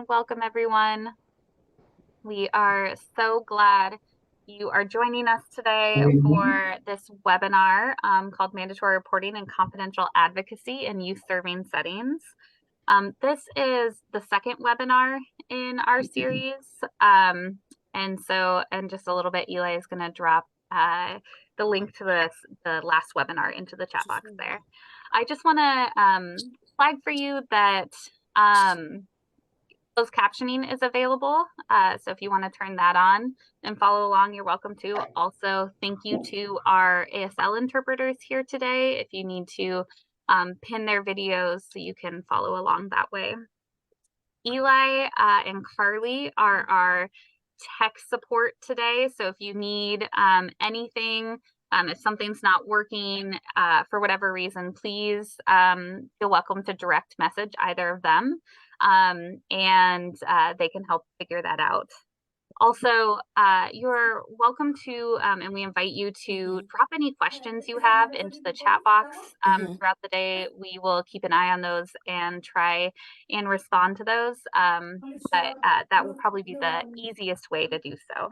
welcome everyone. We are so glad you are joining us today for this webinar called Mandatory Reporting and Confidential Advocacy in Youth Serving Settings. This is the second webinar in our series. And just a little bit, Eli is going to drop the link to the last webinar into the chat box there. I just want to flag for you that closed captioning is available. So if you want to turn that on and follow along, you're welcome to. Also, thank you to our ASL interpreters here today. If you need to pin their videos so you can follow along that way. Eli and Carly are our tech support today. So if you need anything, if something's not working for whatever reason, please feel welcome to direct message either of them, and they can help figure that out. Also, you're welcome to, and we invite you to drop any questions you have into the chat box throughout the day. We will keep an eye on those and try and respond to those, but that will probably be the easiest way to do so.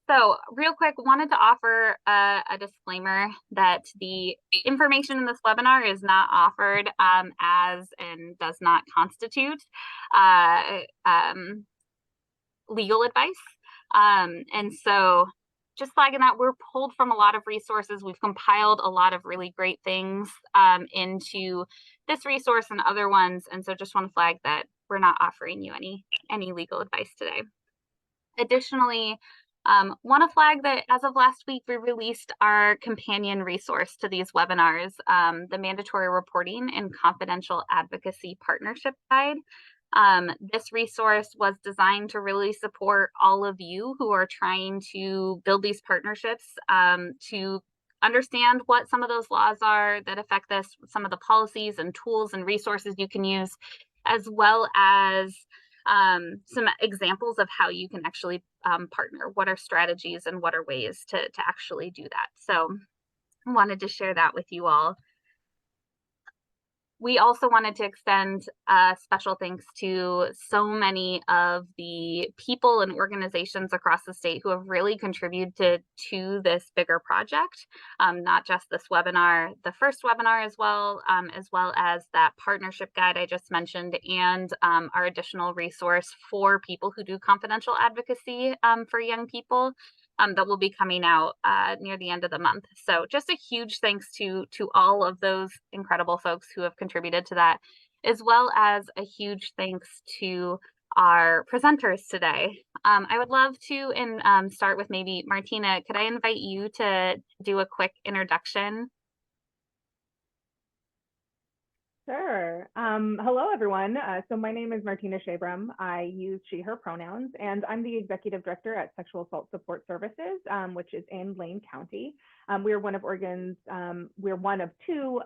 So real quick, wanted to offer a disclaimer that the information in this webinar is not offered as and does not constitute legal advice. And so just flagging that we're pulled from a lot of resources. We've compiled a lot of really great things into this resource and other ones. And so just want to flag that we're not offering you any legal advice today. Additionally, want to flag that as of last week, we released our companion resource to these webinars, the Mandatory Reporting and Confidential Advocacy Partnership Guide. This resource was designed to really support all of you who are trying to build these partnerships, to understand what some of those laws are that affect this, some of the policies and tools and resources you can use, as well as some examples of how you can actually partner. What are strategies and what are ways to actually do that? So I wanted to share that with you all. We also wanted to extend special thanks to so many of the people and organizations across the state who have really contributed to this bigger project, not just this webinar, the first webinar as well as that partnership guide I just mentioned, and our additional resource for people who do confidential advocacy for young people. That will be coming out near the end of the month. So just a huge thanks to all of those incredible folks who have contributed to that, as well as a huge thanks to our presenters today. I would love to start with maybe Martina. Could I invite you to do a quick introduction? Sure. Hello, everyone. So my name is Martina Shabram. I use she, her pronouns, and I'm the executive director at Sexual Assault Support Services, which is in Lane County. We're one of Oregon's, we're one of two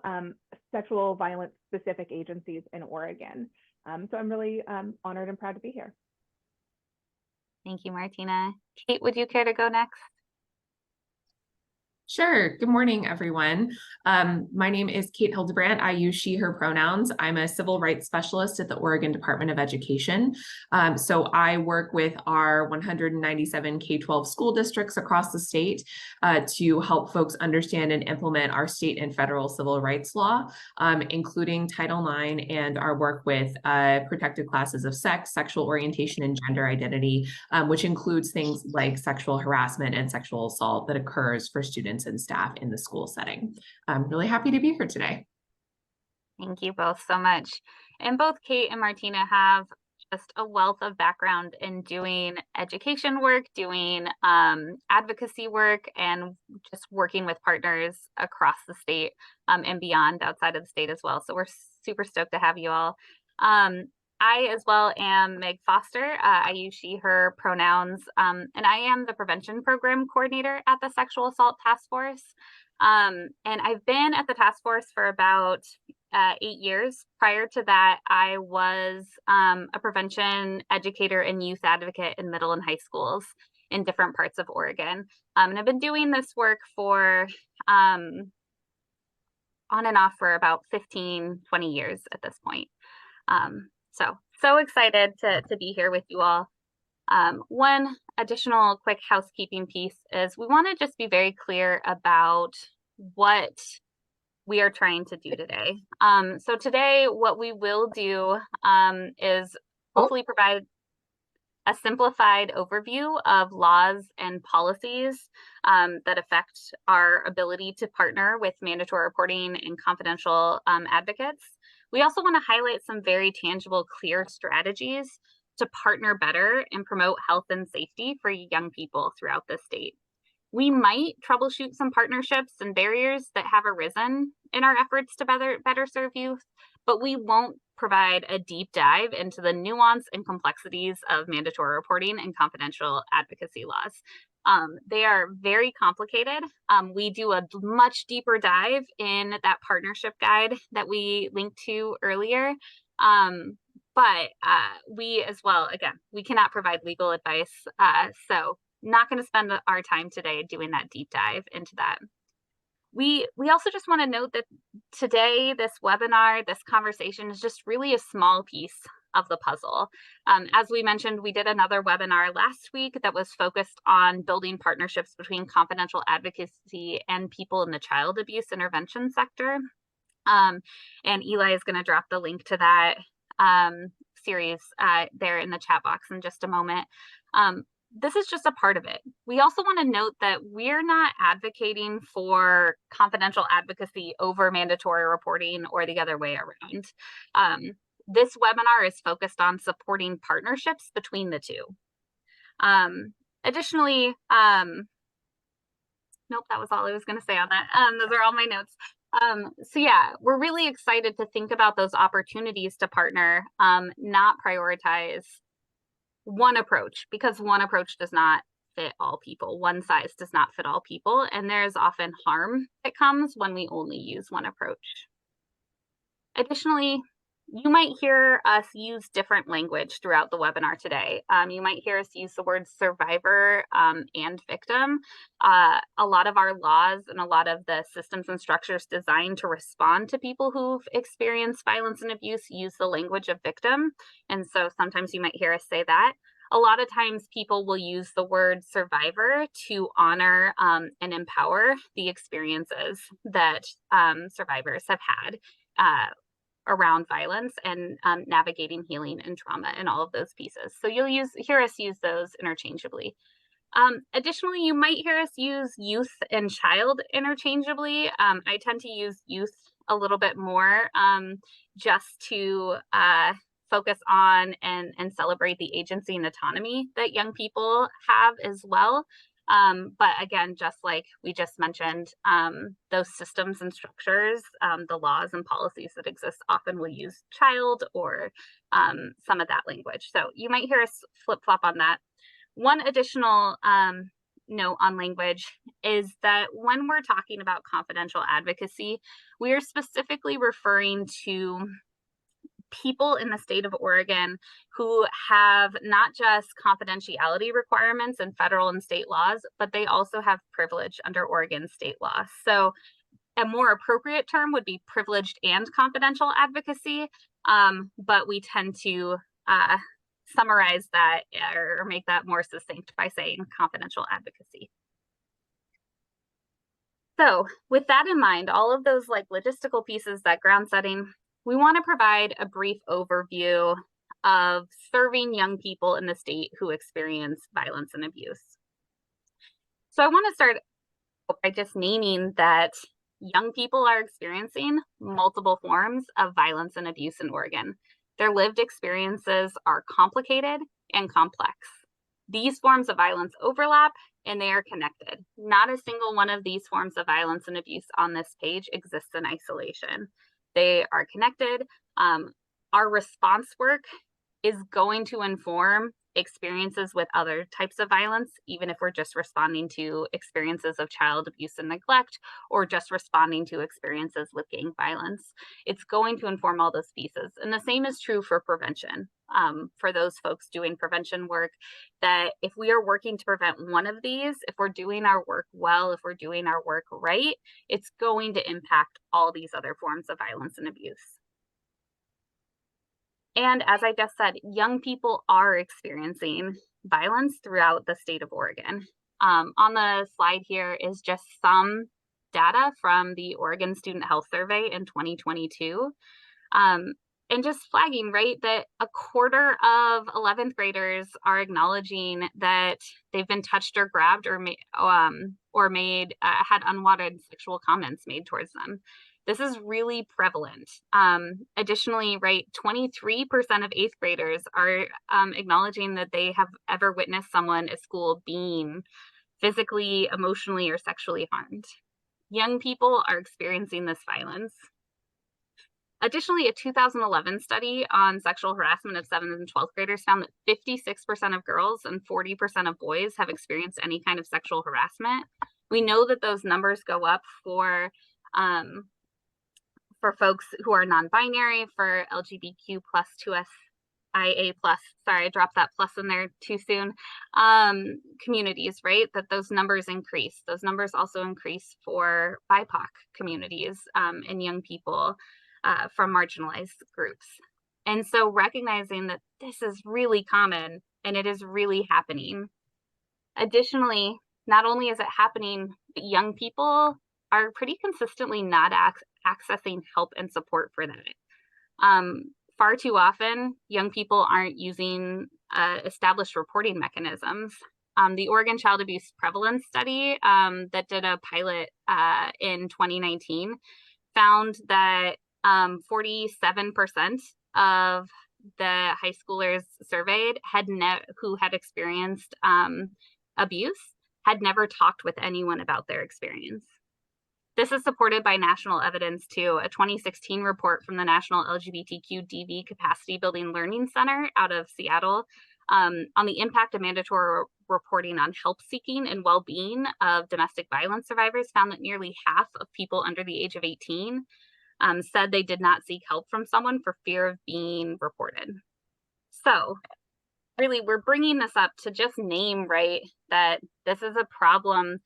sexual violence specific agencies in Oregon. So I'm really honored and proud to be here. Thank you, Martina. Kate, would you care to go next? Sure. Good morning, everyone. My name is Kate Hildebrandt. I use she, her pronouns. I'm a civil rights specialist at the Oregon Department of Education. So I work with our 197 K-12 school districts across the state to help folks understand and implement our state and federal civil rights law, including Title IX and our work with protected classes of sex, sexual orientation, and gender identity, which includes things like sexual harassment and sexual assault that occurs for students and staff in the school setting. I'm really happy to be here today. Thank you both so much. And both Kate and Martina have just a wealth of background in doing education work, doing advocacy work, and just working with partners across the state and beyond, outside of the state as well. So we're super stoked to have you all. I as well am Meg Foster. I use she, her pronouns, and I am the prevention program coordinator at the Sexual Assault Task Force. And I've been at the task force for about 8 years. Prior to that, I was a prevention educator and youth advocate in middle and high schools in different parts of Oregon. And I've been doing this work for on and off for about 15, 20 years at this point. So So excited to be here with you all. One additional quick housekeeping piece is we want to just be very clear about what we are trying to do today. So today, what we will do is hopefully provide a simplified overview of laws and policies that affect our ability to partner with mandatory reporting and confidential advocates. We also want to highlight some very tangible, clear strategies to partner better and promote health and safety for young people throughout the state. We might troubleshoot some partnerships and barriers that have arisen in our efforts to better serve youth, but we won't provide a deep dive into the nuance and complexities of mandatory reporting and confidential advocacy laws. They are very complicated. We do a much deeper dive in that partnership guide that we linked to earlier. But we as well, again, we cannot provide legal advice. So not going to spend our time today doing that deep dive into that. We also just want to note that today, this webinar, this conversation is just really a small piece of the puzzle. As we mentioned, we did another webinar last week that was focused on building partnerships between confidential advocacy and people in the child abuse intervention sector. And Eli is going to drop the link to that series there in the chat box in just a moment. This is just a part of it. We also want to note that we're not advocating for confidential advocacy over mandatory reporting or the other way around. This webinar is focused on supporting partnerships between the two. Additionally, nope, that was all I was going to say on that. Those are all my notes. So yeah, we're really excited to think about those opportunities to partner, not prioritize one approach, because one approach does not fit all people. One size does not fit all people, and there's often harm that comes when we only use one approach. Additionally, you might hear us use different language throughout the webinar today. You might hear us use the words survivor and victim. A lot of our laws and a lot of the systems and structures designed to respond to people who've experienced violence and abuse use the language of victim. And so sometimes you might hear us say that. A lot of times people will use the word survivor to honor and empower the experiences that survivors have had around violence and navigating healing and trauma and all of those pieces. So you'll hear us use those interchangeably. Additionally, you might hear us use youth and child interchangeably. I tend to use youth a little bit more just to focus on and celebrate the agency and autonomy that young people have as well. But again, just like we just mentioned, those systems and structures, the laws and policies that exist often will use child or some of that language. So you might hear us flip-flop on that. One additional note on language is that when we're talking about confidential advocacy, we are specifically referring to people in the state of Oregon who have not just confidentiality requirements in federal and state laws, but they also have privilege under Oregon state law. So a more appropriate term would be privileged and confidential advocacy, but we tend to summarize that or make that more succinct by saying confidential advocacy. So with that in mind, all of those like logistical pieces, that ground setting, we want to provide a brief overview of serving young people in the state who experience violence and abuse. So I want to start by just naming that young people are experiencing multiple forms of violence and abuse in Oregon. Their lived experiences are complicated and complex. These forms of violence overlap and they are connected. Not a single one of these forms of violence and abuse on this page exists in isolation. They are connected. Our response work is going to inform experiences with other types of violence, even if we're just responding to experiences of child abuse and neglect, or just responding to experiences with gang violence. It's going to inform all those pieces. And the same is true for prevention. For those folks doing prevention work, that if we are working to prevent one of these, if we're doing our work well, if we're doing our work right, it's going to impact all these other forms of violence and abuse. And as I just said, young people are experiencing violence throughout the state of Oregon. On the slide here is just some data from the Oregon Student Health Survey in 2022. And just flagging, right, that a quarter of 11th graders are acknowledging that they've been touched or grabbed or had unwanted sexual comments made towards them. This is really prevalent. Additionally, right, 23% of 8th graders are acknowledging that they have ever witnessed someone at school being physically, emotionally, or sexually harmed. Young people are experiencing this violence. Additionally, a 2011 study on sexual harassment of 7th and 12th graders found that 56% of girls and 40% of boys have experienced any kind of sexual harassment. We know that those numbers go up for folks who are non-binary, for LGBTQ plus 2SIA plus, sorry, I dropped that plus in there too soon, communities, right? That those numbers increase. Those numbers also increase for BIPOC communities and young people from marginalized groups. And so recognizing that this is really common and it is really happening. Additionally, not only is it happening, but young people are pretty consistently not accessing help and support for that. Far too often, young people aren't using established reporting mechanisms. The Oregon Child Abuse Prevalence Study that did a pilot in 2019 found that 47% of the high schoolers surveyed who had experienced abuse had never talked with anyone about their experience. This is supported by national evidence too. A 2016 report from the National LGBTQ DV Capacity Building Learning Center out of Seattle on the impact of mandatory reporting on help seeking and well-being of domestic violence survivors found that nearly half of people under the age of 18 said they did not seek help from someone for fear of being reported. So really, we're bringing this up to just name, right, that this is a problem.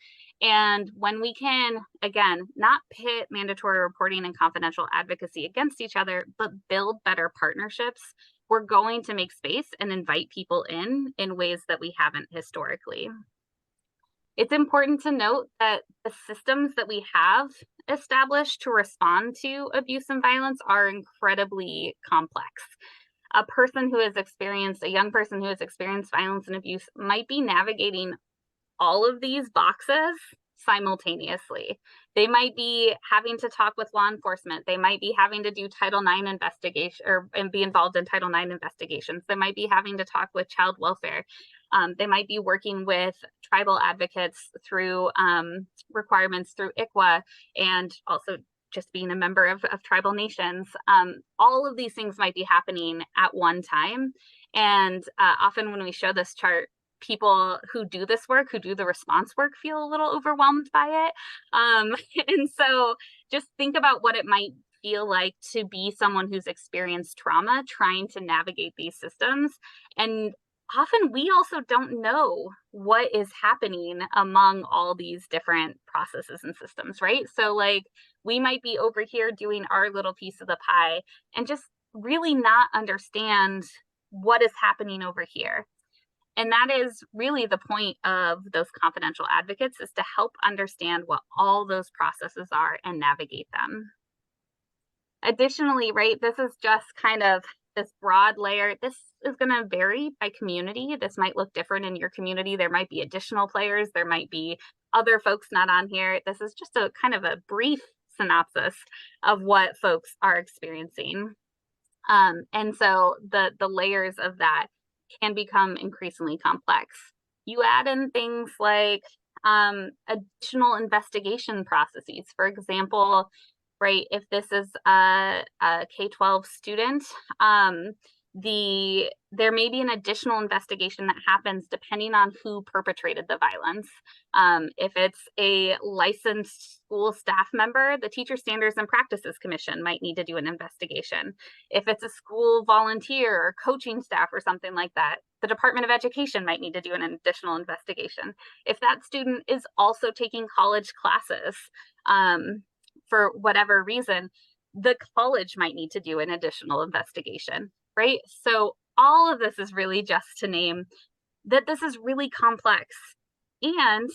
And when we can, again, not pit mandatory reporting and confidential advocacy against each other, but build better partnerships, we're going to make space and invite people in ways that we haven't historically. It's important to note that the systems that we have established to respond to abuse and violence are incredibly complex. A young person who has experienced violence and abuse might be navigating all of these boxes simultaneously. They might be having to talk with law enforcement. They might be having to do Title IX investigation and be involved in Title IX investigations. They might be having to talk with child welfare. They might be working with tribal advocates through requirements through ICWA, and also just being a member of tribal nations. All of these things might be happening at one time. And often when we show this chart, people who do this work, who do the response work, feel a little overwhelmed by it. And so just think about what it might feel like to be someone who's experienced trauma, trying to navigate these systems. And often we also don't know what is happening among all these different processes and systems, right? So like we might be over here doing our little piece of the pie and just really not understand what is happening over here. And that is really the point of those confidential advocates, is to help understand what all those processes are and navigate them. Additionally, right, this is just kind of this broad layer. This is going to vary by community. This might look different in your community. There might be additional players. There might be other folks not on here. This is just a kind of a brief synopsis of what folks are experiencing. And so the layers of that can become increasingly complex. You add in things like additional investigation processes. For example, right, if this is a K-12 student, there may be an additional investigation that happens depending on who perpetrated the violence. If it's a licensed school staff member, the Teacher Standards and Practices Commission might need to do an investigation. If it's a school volunteer or coaching staff or something like that, the Department of Education might need to do an additional investigation. If that student is also taking college classes for whatever reason, the college might need to do an additional investigation. right? So all of this is really just to name that this is really complex. And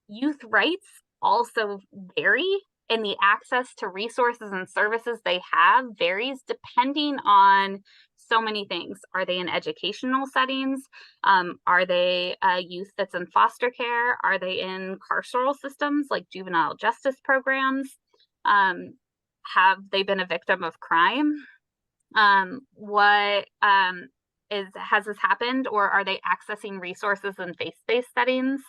youth rights also vary, and the access to resources and services they have varies depending on so many things. Are they in educational settings? Are they a youth that's in foster care? Are they in carceral systems like juvenile justice programs? Have they been a victim of crime? Has this happened, or are they accessing resources in faith-based settings?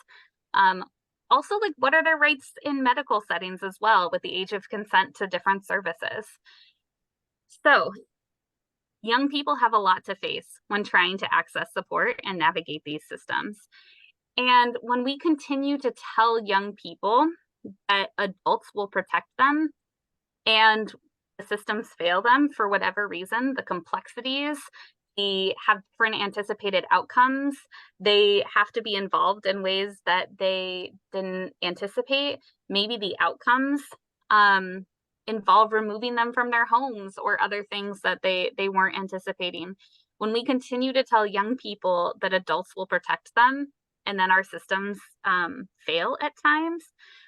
Also, like, what are their rights in medical settings as well, with the age of consent to different services? So young people have a lot to face when trying to access support and navigate these systems. And when we continue to tell young people that adults will protect them and the systems fail them for whatever reason, the complexities, they have different anticipated outcomes, they have to be involved in ways that they didn't anticipate, maybe the outcomes involve removing them from their homes or other things that they weren't anticipating. When we continue to tell young people that adults will protect them and then our systems fail at times,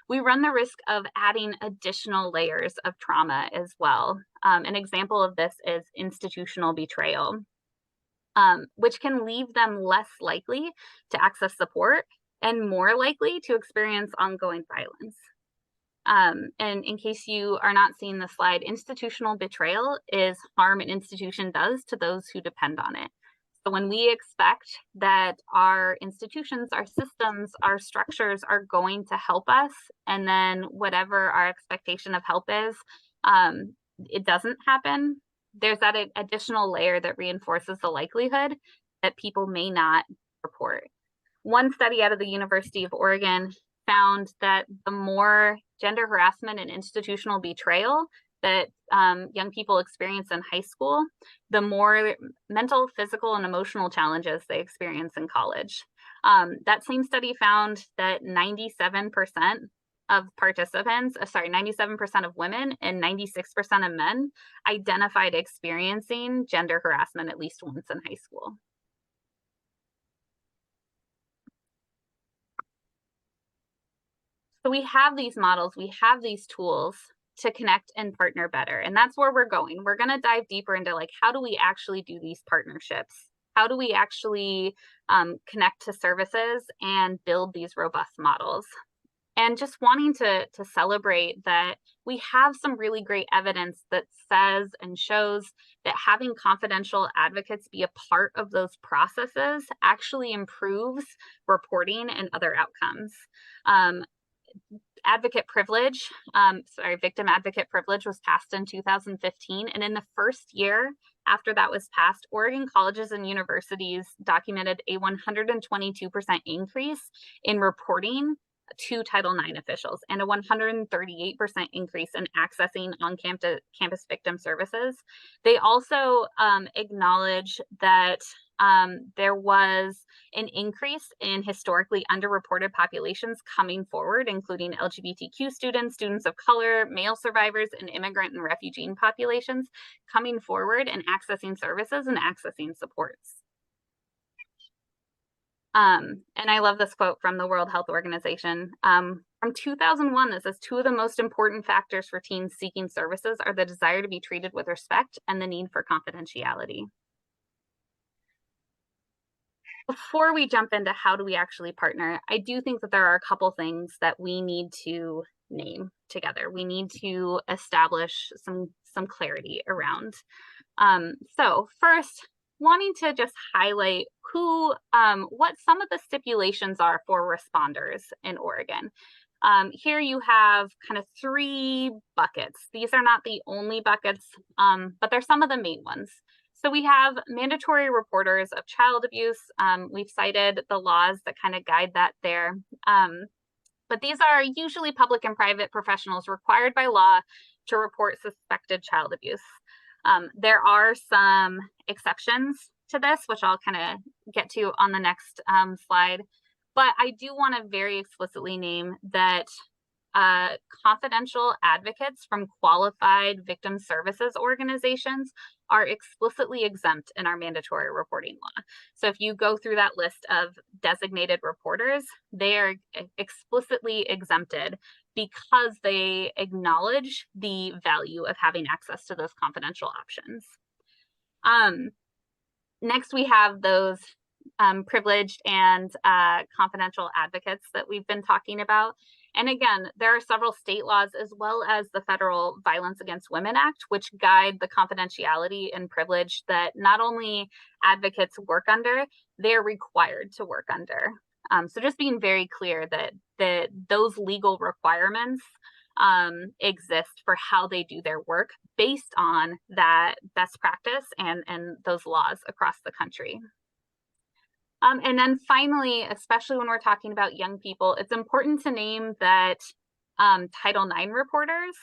we run the risk of adding additional layers of trauma as well. An example of this is institutional betrayal, which can leave them less likely to access support and more likely to experience ongoing violence. And in case you are not seeing the slide, institutional betrayal is harm an institution does to those who depend on it. So when we expect that our institutions, our systems, our structures are going to help us, and then whatever our expectation of help is, it doesn't happen, there's that additional layer that reinforces the likelihood that people may not report. One study out of the University of Oregon found that the more gender harassment and institutional betrayal that young people experience in high school, the more mental, physical, and emotional challenges they experience in college. That same study found that 97% of participants, 97% of women and 96% of men identified experiencing gender harassment at least once in high school. So we have these models, we have these tools to connect and partner better. And that's where we're going. We're going to dive deeper into, like, how do we actually do these partnerships? How do we actually connect to services and build these robust models? And just wanting to celebrate that we have some really great evidence that says and shows that having confidential advocates be a part of those processes actually improves reporting and other outcomes. Advocate privilege, victim advocate privilege was passed in 2015. And in the first year after that was passed, Oregon colleges and universities documented a 122% increase in reporting to Title IX officials and a 138% increase in accessing on-campus victim services. They also acknowledge that there was an increase in historically underreported populations coming forward, including LGBTQ students, students of color, male survivors, and immigrant and refugee populations coming forward and accessing services and accessing supports. And I love this quote from the World Health Organization. From 2001, this says, 2 of the most important factors for teens seeking services are the desire to be treated with respect and the need for confidentiality. Before we jump into how do we actually partner, I do think that there are a couple things that we need to name together. We need to establish some clarity around. So first, wanting to just highlight what some of the stipulations are for responders in Oregon. Here you have kind of 3 buckets. These are not the only buckets, but they're some of the main ones. So we have mandatory reporters of child abuse. We've cited the laws that kind of guide that there. But these are usually public and private professionals required by law to report suspected child abuse. There are some exceptions to this, which I'll kind of get to on the next slide. But I do want to very explicitly name that confidential advocates from qualified victim services organizations are explicitly exempt in our mandatory reporting law. So if you go through that list of designated reporters, they are explicitly exempted because they acknowledge the value of having access to those confidential options. Next, we have those privileged and confidential advocates that we've been talking about. And again, there are several state laws as well as the Federal Violence Against Women Act, which guide the confidentiality and privilege that not only advocates work under, they're required to work under. So just being very clear that those legal requirements exist for how they do their work based on that best practice and those laws across the country. And then finally, especially when we're talking about young people, it's important to name that Title IX reporters,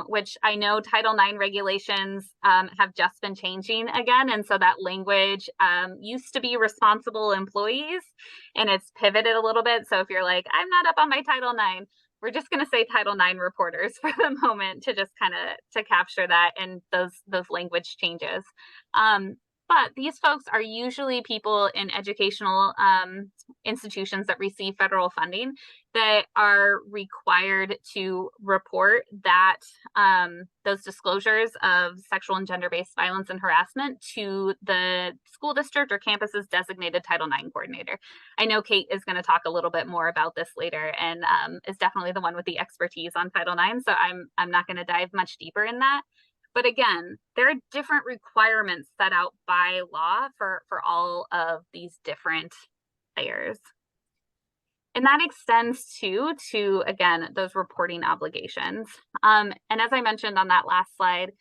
which I know Title IX regulations have just been changing again. And so that language used to be responsible employees, and it's pivoted a little bit. So if you're like, I'm not up on my Title IX, we're just going to say Title IX reporters for the moment to just kind of to capture that and those language changes. But these folks are usually people in educational institutions that receive federal funding that are required to report that those disclosures of sexual and gender-based violence and harassment to the school district or campus's designated Title IX coordinator. I know Kate is going to talk a little bit more about this later and is definitely the one with the expertise on Title IX, so I'm not going to dive much deeper in that. But again, there are different requirements set out by law for all of these different layers. And that extends to again, those reporting obligations. And as I mentioned on that last slide,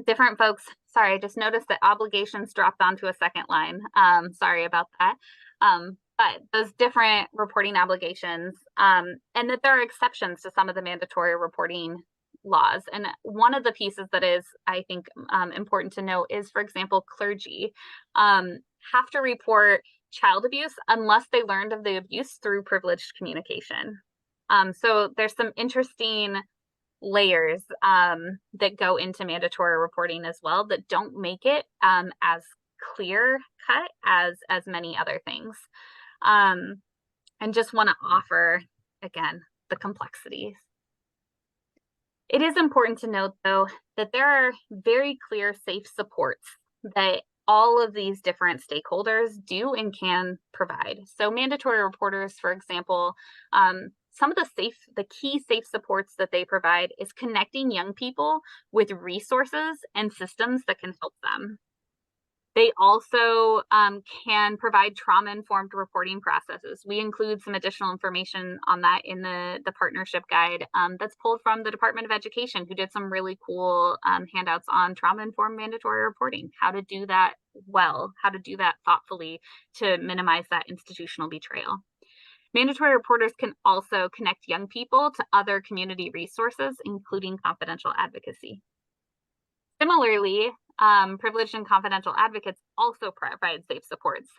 different folks, sorry, I just noticed that obligations dropped onto a second line. Sorry about that. But those different reporting obligations, and that there are exceptions to some of the mandatory reporting laws. And one of the pieces that is, I think, important to note is, for example, clergy have to report child abuse unless they learned of the abuse through privileged communication. So there's some interesting layers that go into mandatory reporting as well that don't make it as clear cut as many other things. And just want to offer, again, the complexities. It is important to note, though, that there are very clear safe supports that all of these different stakeholders do and can provide. So mandatory reporters, for example, some of the key safe supports that they provide is connecting young people with resources and systems that can help them. They also can provide trauma-informed reporting processes. We include some additional information on that in the partnership guide that's pulled from the Department of Education, who did some really cool handouts on trauma-informed mandatory reporting, how to do that well, how to do that thoughtfully to minimize that institutional betrayal. Mandatory reporters can also connect young people to other community resources, including confidential advocacy. Similarly, privileged and confidential advocates also provide safe supports.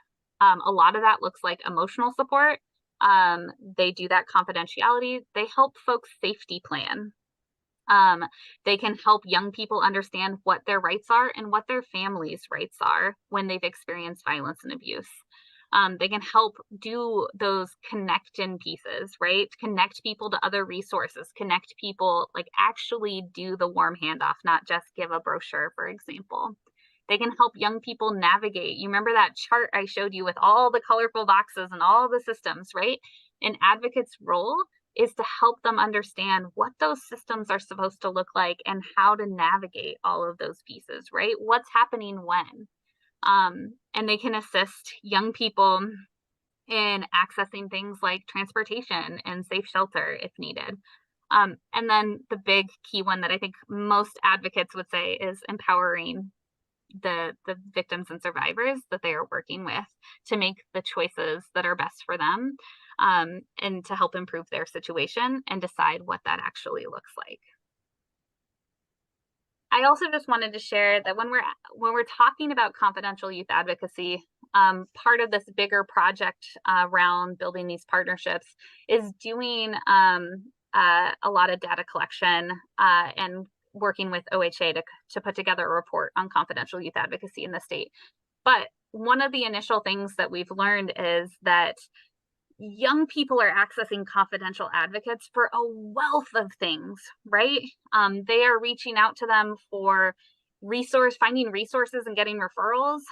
A lot of that looks like emotional support. They do that confidentiality. They help folks safety plan. They can help young people understand what their rights are and what their family's rights are when they've experienced violence and abuse. They can help do those connect-in pieces, right? Connect people to other resources, connect people, like actually do the warm handoff, not just give a brochure, for example. They can help young people navigate. You remember that chart I showed you with all the colorful boxes and all the systems, right? An advocate's role is to help them understand what those systems are supposed to look like and how to navigate all of those pieces, right? What's happening when? And they can assist young people in accessing things like transportation and safe shelter if needed. And then the big key one that I think most advocates would say is empowering the victims and survivors that they are working with to make the choices that are best for them, and to help improve their situation and decide what that actually looks like. I also just wanted to share that when we're talking about confidential youth advocacy, part of this bigger project around building these partnerships is doing a lot of data collection and working with OHA to put together a report on confidential youth advocacy in the state. But one of the initial things that we've learned is that young people are accessing confidential advocates for a wealth of things, right? They are reaching out to them for finding resources and getting referrals,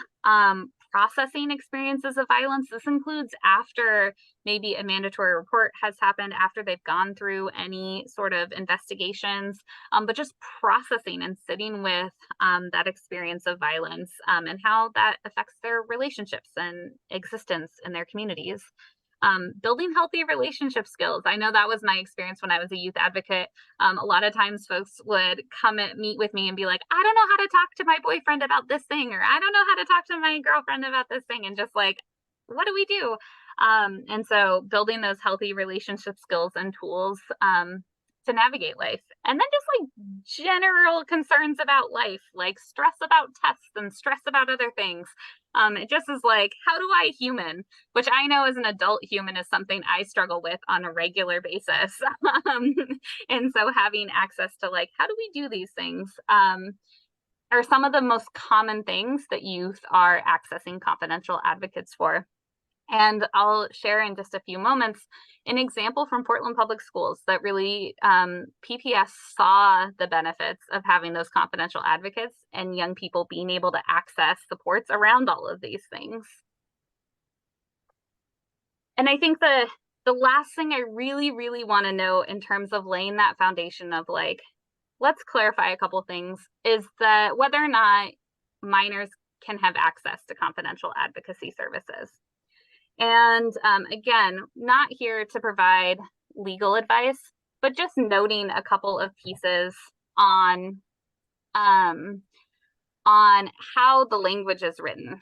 processing experiences of violence. This includes after maybe a mandatory report has happened, after they've gone through any sort of investigations, but just processing and sitting with that experience of violence and how that affects their relationships and existence in their communities. Building healthy relationship skills. I know that was my experience when I was a youth advocate. A lot of times folks would meet with me and be like, I don't know how to talk to my boyfriend about this thing, or I don't know how to talk to my girlfriend about this thing. And just like, what do we do? And so building those healthy relationship skills and tools to navigate life. And then just like general concerns about life, like stress about tests and stress about other things. It just is like, how do I human, which I know as an adult human is something I struggle with on a regular basis. And so having access to like, how do we do these things are some of the most common things that youth are accessing confidential advocates for. And I'll share in just a few moments an example from Portland Public Schools that really PPS saw the benefits of having those confidential advocates and young people being able to access supports around all of these things. And I think the last thing I really, really want to know in terms of laying that foundation of like, let's clarify a couple things, is that whether or not minors can have access to confidential advocacy services. And again, not here to provide legal advice, but just noting a couple of pieces on how the language is written.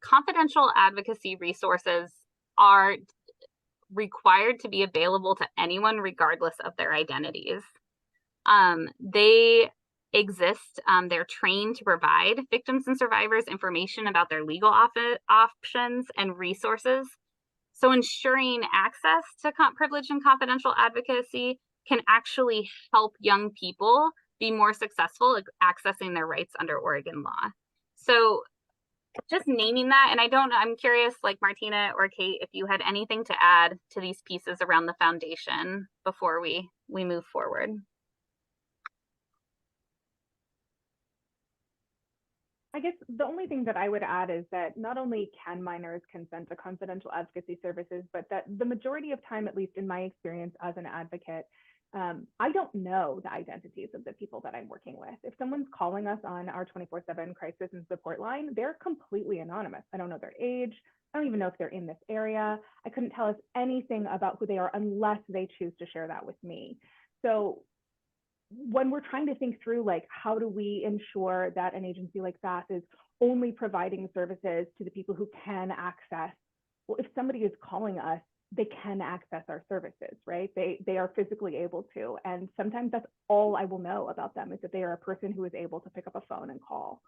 Confidential advocacy resources are required to be available to anyone regardless of their identities. They exist. They're trained to provide victims and survivors information about their legal options and resources. So ensuring access to privileged and confidential advocacy can actually help young people be more successful at accessing their rights under Oregon law. So just naming that, and I'm curious, like Martina or Kate, if you had anything to add to these pieces around the foundation before we move forward. I guess the only thing that I would add is that not only can minors consent to confidential advocacy services, but that the majority of time, at least in my experience as an advocate, I don't know the identities of the people that I'm working with. If someone's calling us on our 24/7 crisis and support line, they're completely anonymous. I don't know their age. I don't even know if they're in this area. I couldn't tell us anything about who they are unless they choose to share that with me. So when we're trying to think through, like, how do we ensure that an agency like SAS is only providing services to the people who can access? Well, if somebody is calling us, they can access our services, right? They are physically able to. And sometimes that's all I will know about them, is that they are a person who is able to pick up a phone and call.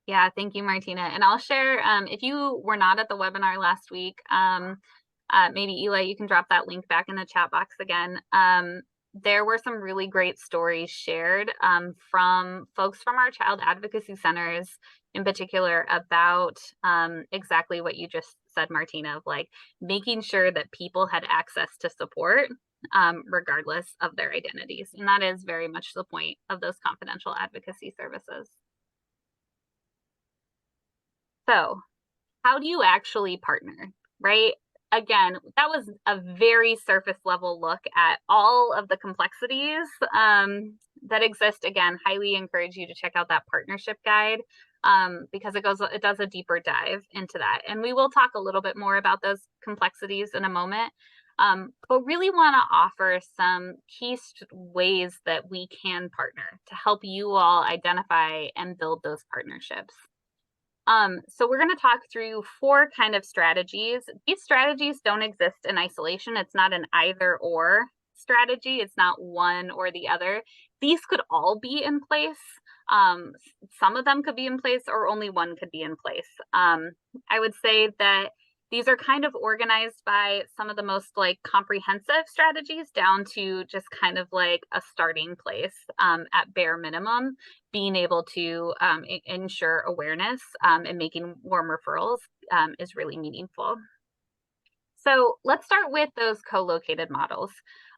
Yeah, thank you, Martina. And I'll share, if you were not at the webinar last week, maybe Eli, you can drop that link back in the chat box again. There were some really great stories shared from folks from our child advocacy centers in particular about exactly what you just said, Martina, of like making sure that people had access to support regardless of their identities. And that is very much the point of those confidential advocacy services. So how do you actually partner, right? Again, that was a very surface level look at all of the complexities that exist. Again, highly encourage you to check out that partnership guide because it does a deeper dive into that. And we will talk a little bit more about those complexities in a moment, but really want to offer some key ways that we can partner to help you all identify and build those partnerships. So we're going to talk through 4 kind of strategies. These strategies don't exist in isolation. It's not an either or strategy. It's not one or the other. These could all be in place. Some of them could be in place, or only one could be in place. I would say that These are kind of organized by some of the most like comprehensive strategies down to just kind of like a starting place at bare minimum, being able to ensure awareness and making warm referrals is really meaningful. So let's start with those co-located models.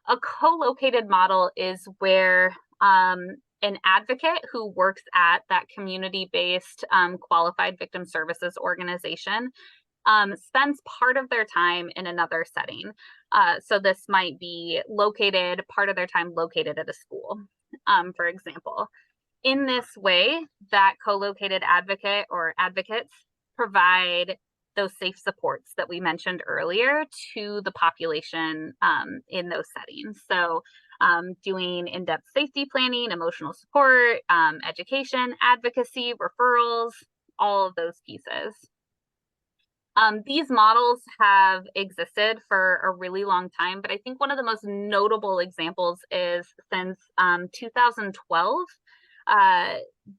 A co-located model is where an advocate who works at that community-based qualified victim services organization spends part of their time in another setting. So this might be part of their time located at a school, for example. In this way, that co-located advocate or advocates provide those safe supports that we mentioned earlier to the population in those settings. So doing in-depth safety planning, emotional support, education, advocacy, referrals, all of those pieces. These models have existed for a really long time, but I think one of the most notable examples is since 2012,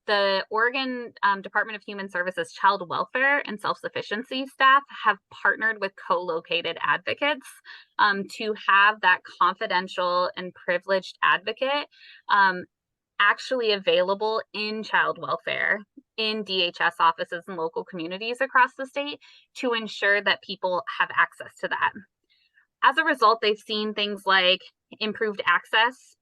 the Oregon Department of Human Services Child Welfare and Self-Sufficiency staff have partnered with co-located advocates to have that confidential and privileged advocate actually available in child welfare, in DHS offices and local communities across the state to ensure that people have access to that. As a result, they've seen things like improved access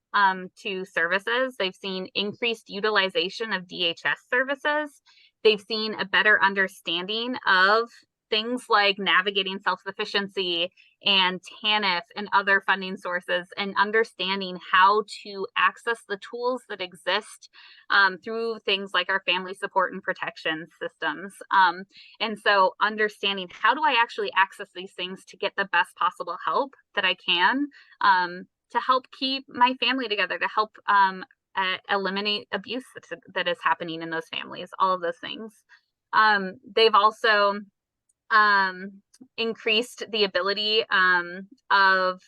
to services. They've seen increased utilization of DHS services. They've seen a better understanding of things like navigating self-sufficiency and TANF and other funding sources, and understanding how to access the tools that exist through things like our family support and protection systems. And so understanding, how do I actually access these things to get the best possible help that I can to help keep my family together, to help eliminate abuse that is happening in those families, all of those things. They've also increased the ability of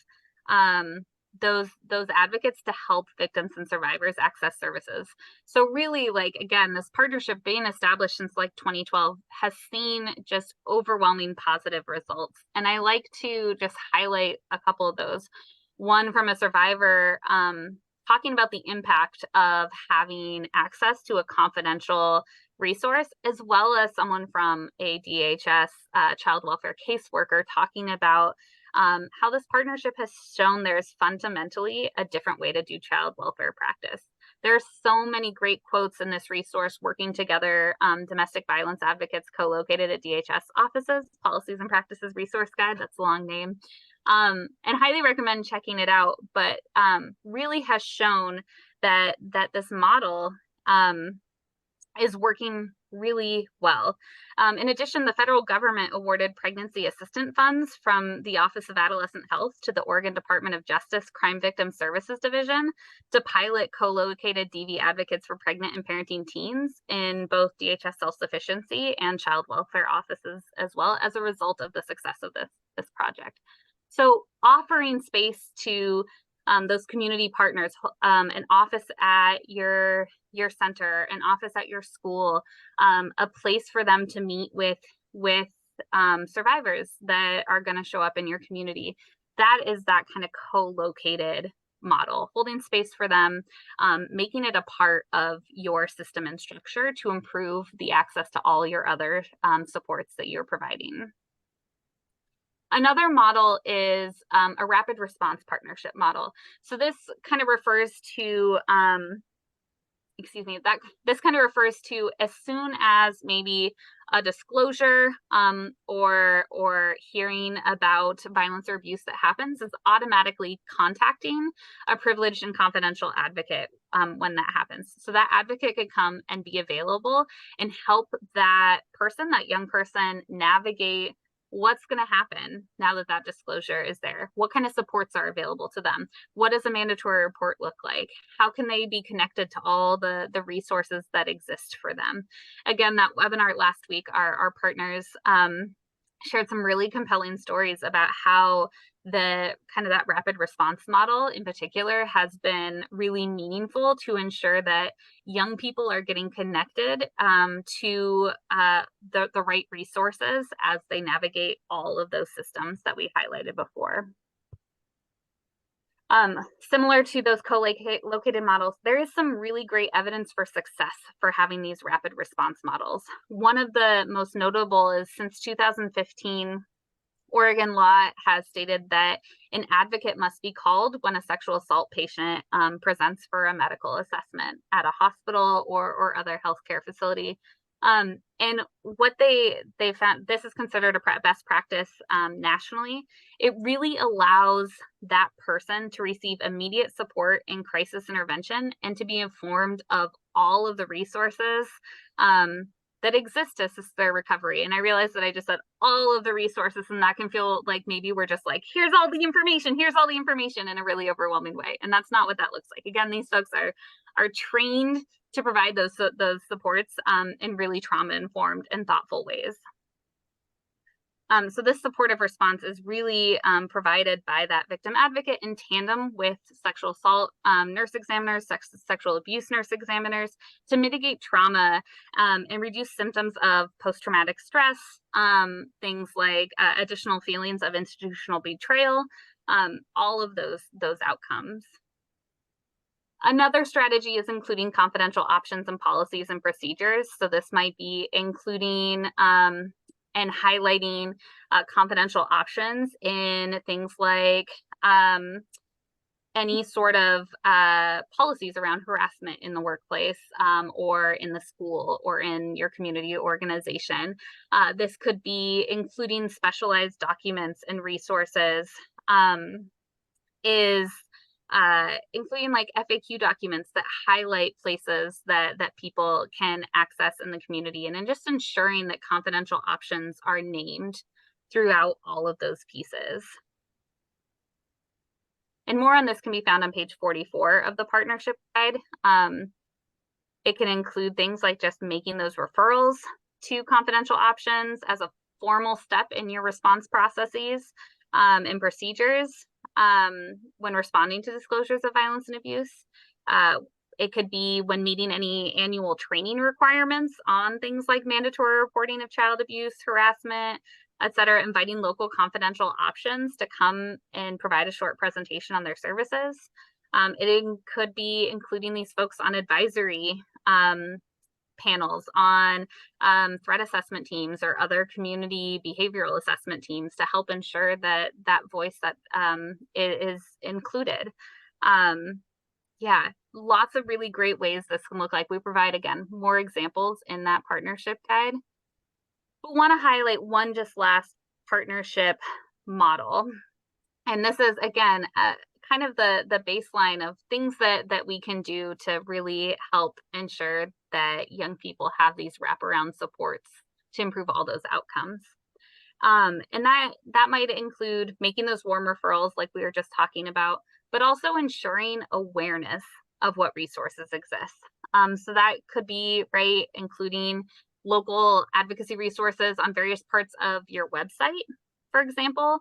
those advocates to help victims and survivors access services. So really, like, again, this partnership being established since like 2012 has seen just overwhelming positive results. And I like to just highlight a couple of those. One from a survivor talking about the impact of having access to a confidential resource, as well as someone from a DHS child welfare caseworker talking about how this partnership has shown there's fundamentally a different way to do child welfare practice. There's so many great quotes in this resource, working together, domestic violence advocates co-located at DHS offices, policies and practices resource guide, that's a long name. And highly recommend checking it out, but really has shown that this model is working really well. In addition, the federal government awarded pregnancy assistance funds from the Office of Adolescent Health to the Oregon Department of Justice Crime Victim Services Division to pilot co-located DV advocates for pregnant and parenting teens in both DHS self-sufficiency and child welfare offices, as well, as a result of the success of this project. So offering space to those community partners, an office at your center, an office at your school, a place for them to meet with survivors that are going to show up in your community. That is that kind of co-located model, holding space for them, making it a part of your system and structure to improve the access to all your other supports that you're providing. Another model is a rapid response partnership model. So this kind of refers to, this kind of refers to as soon as maybe a disclosure or hearing about violence or abuse that happens, is automatically contacting a privileged and confidential advocate when that happens. So that advocate could come and be available and help that person, that young person, navigate what's going to happen now that disclosure is there. What kind of supports are available to them? What does a mandatory report look like? How can they be connected to all the resources that exist for them? Again, that webinar last week, our partners shared some really compelling stories about how the kind of that rapid response model in particular has been really meaningful to ensure that young people are getting connected to the right resources as they navigate all of those systems that we highlighted before. Similar to those co-located models, there is some really great evidence for success for having these rapid response models. One of the most notable is since 2015, Oregon law has stated that an advocate must be called when a sexual assault patient presents for a medical assessment at a hospital or other healthcare facility. And what they found, this is considered a best practice nationally. It really allows that person to receive immediate support in crisis intervention and to be informed of all of the resources that exist to assist their recovery. And I realize that I just said all of the resources, and that can feel like maybe we're just like, here's all the information in a really overwhelming way. And that's not what that looks like. Again, these folks are trained to provide those supports in really trauma-informed and thoughtful ways. So this supportive response is really provided by that victim advocate in tandem with sexual assault nurse examiners, sexual abuse nurse examiners to mitigate trauma and reduce symptoms of post-traumatic stress, things like additional feelings of institutional betrayal, all of those outcomes. Another strategy is including confidential options and policies and procedures. So this might be including and highlighting confidential options in things like any sort of policies around harassment in the workplace or in the school or in your community organization. This could be including specialized documents and resources, including like FAQ documents that highlight places that people can access in the community, and then just ensuring that confidential options are named throughout all of those pieces. And more on this can be found on page 44 of the partnership guide. It can include things like just making those referrals to confidential options as a formal step in your response processes and procedures. When responding to disclosures of violence and abuse. It could be when meeting any annual training requirements on things like mandatory reporting of child abuse, harassment, et cetera, inviting local confidential options to come and provide a short presentation on their services. It could be including these folks on advisory panels, on threat assessment teams or other community behavioral assessment teams to help ensure that that voice that is included. Yeah, lots of really great ways this can look like. We provide, again, more examples in that partnership guide. But want to highlight one just last partnership model. And this is, again, kind of the baseline of things that we can do to really help ensure that young people have these wraparound supports to improve all those outcomes. And that might include making those warm referrals like we were just talking about, but also ensuring awareness of what resources exist. So that could be, right, including local advocacy resources on various parts of your website, for example.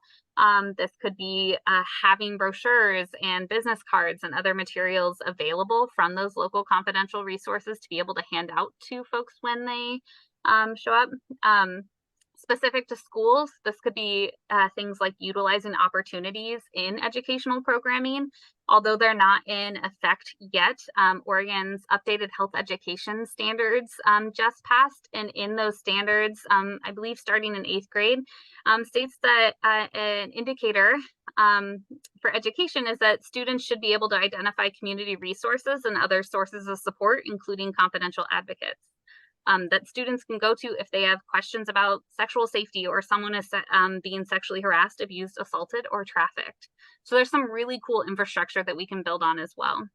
This could be having brochures and business cards and other materials available from those local confidential resources to be able to hand out to folks when they show up. Specific to schools, this could be things like utilizing opportunities in educational programming. Although they're not in effect yet, Oregon's updated health education standards just passed, and in those standards, I believe starting in 8th grade, states that an indicator for education is that students should be able to identify community resources and other sources of support, including confidential advocates. That students can go to if they have questions about sexual safety or someone is being sexually harassed, abused, assaulted, or trafficked. So there's some really cool infrastructure that we can build on as well.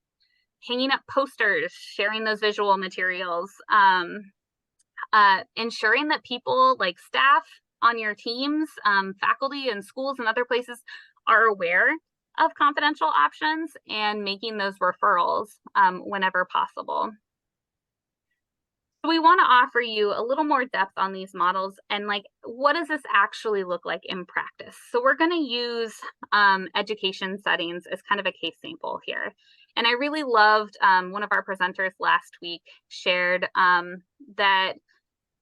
Hanging up posters, sharing those visual materials, ensuring that people like staff on your teams, faculty and schools and other places are aware of confidential options and making those referrals whenever possible. We want to offer you a little more depth on these models and like, what does this actually look like in practice? So we're going to use education settings as kind of a case sample here. And I really loved one of our presenters last week shared that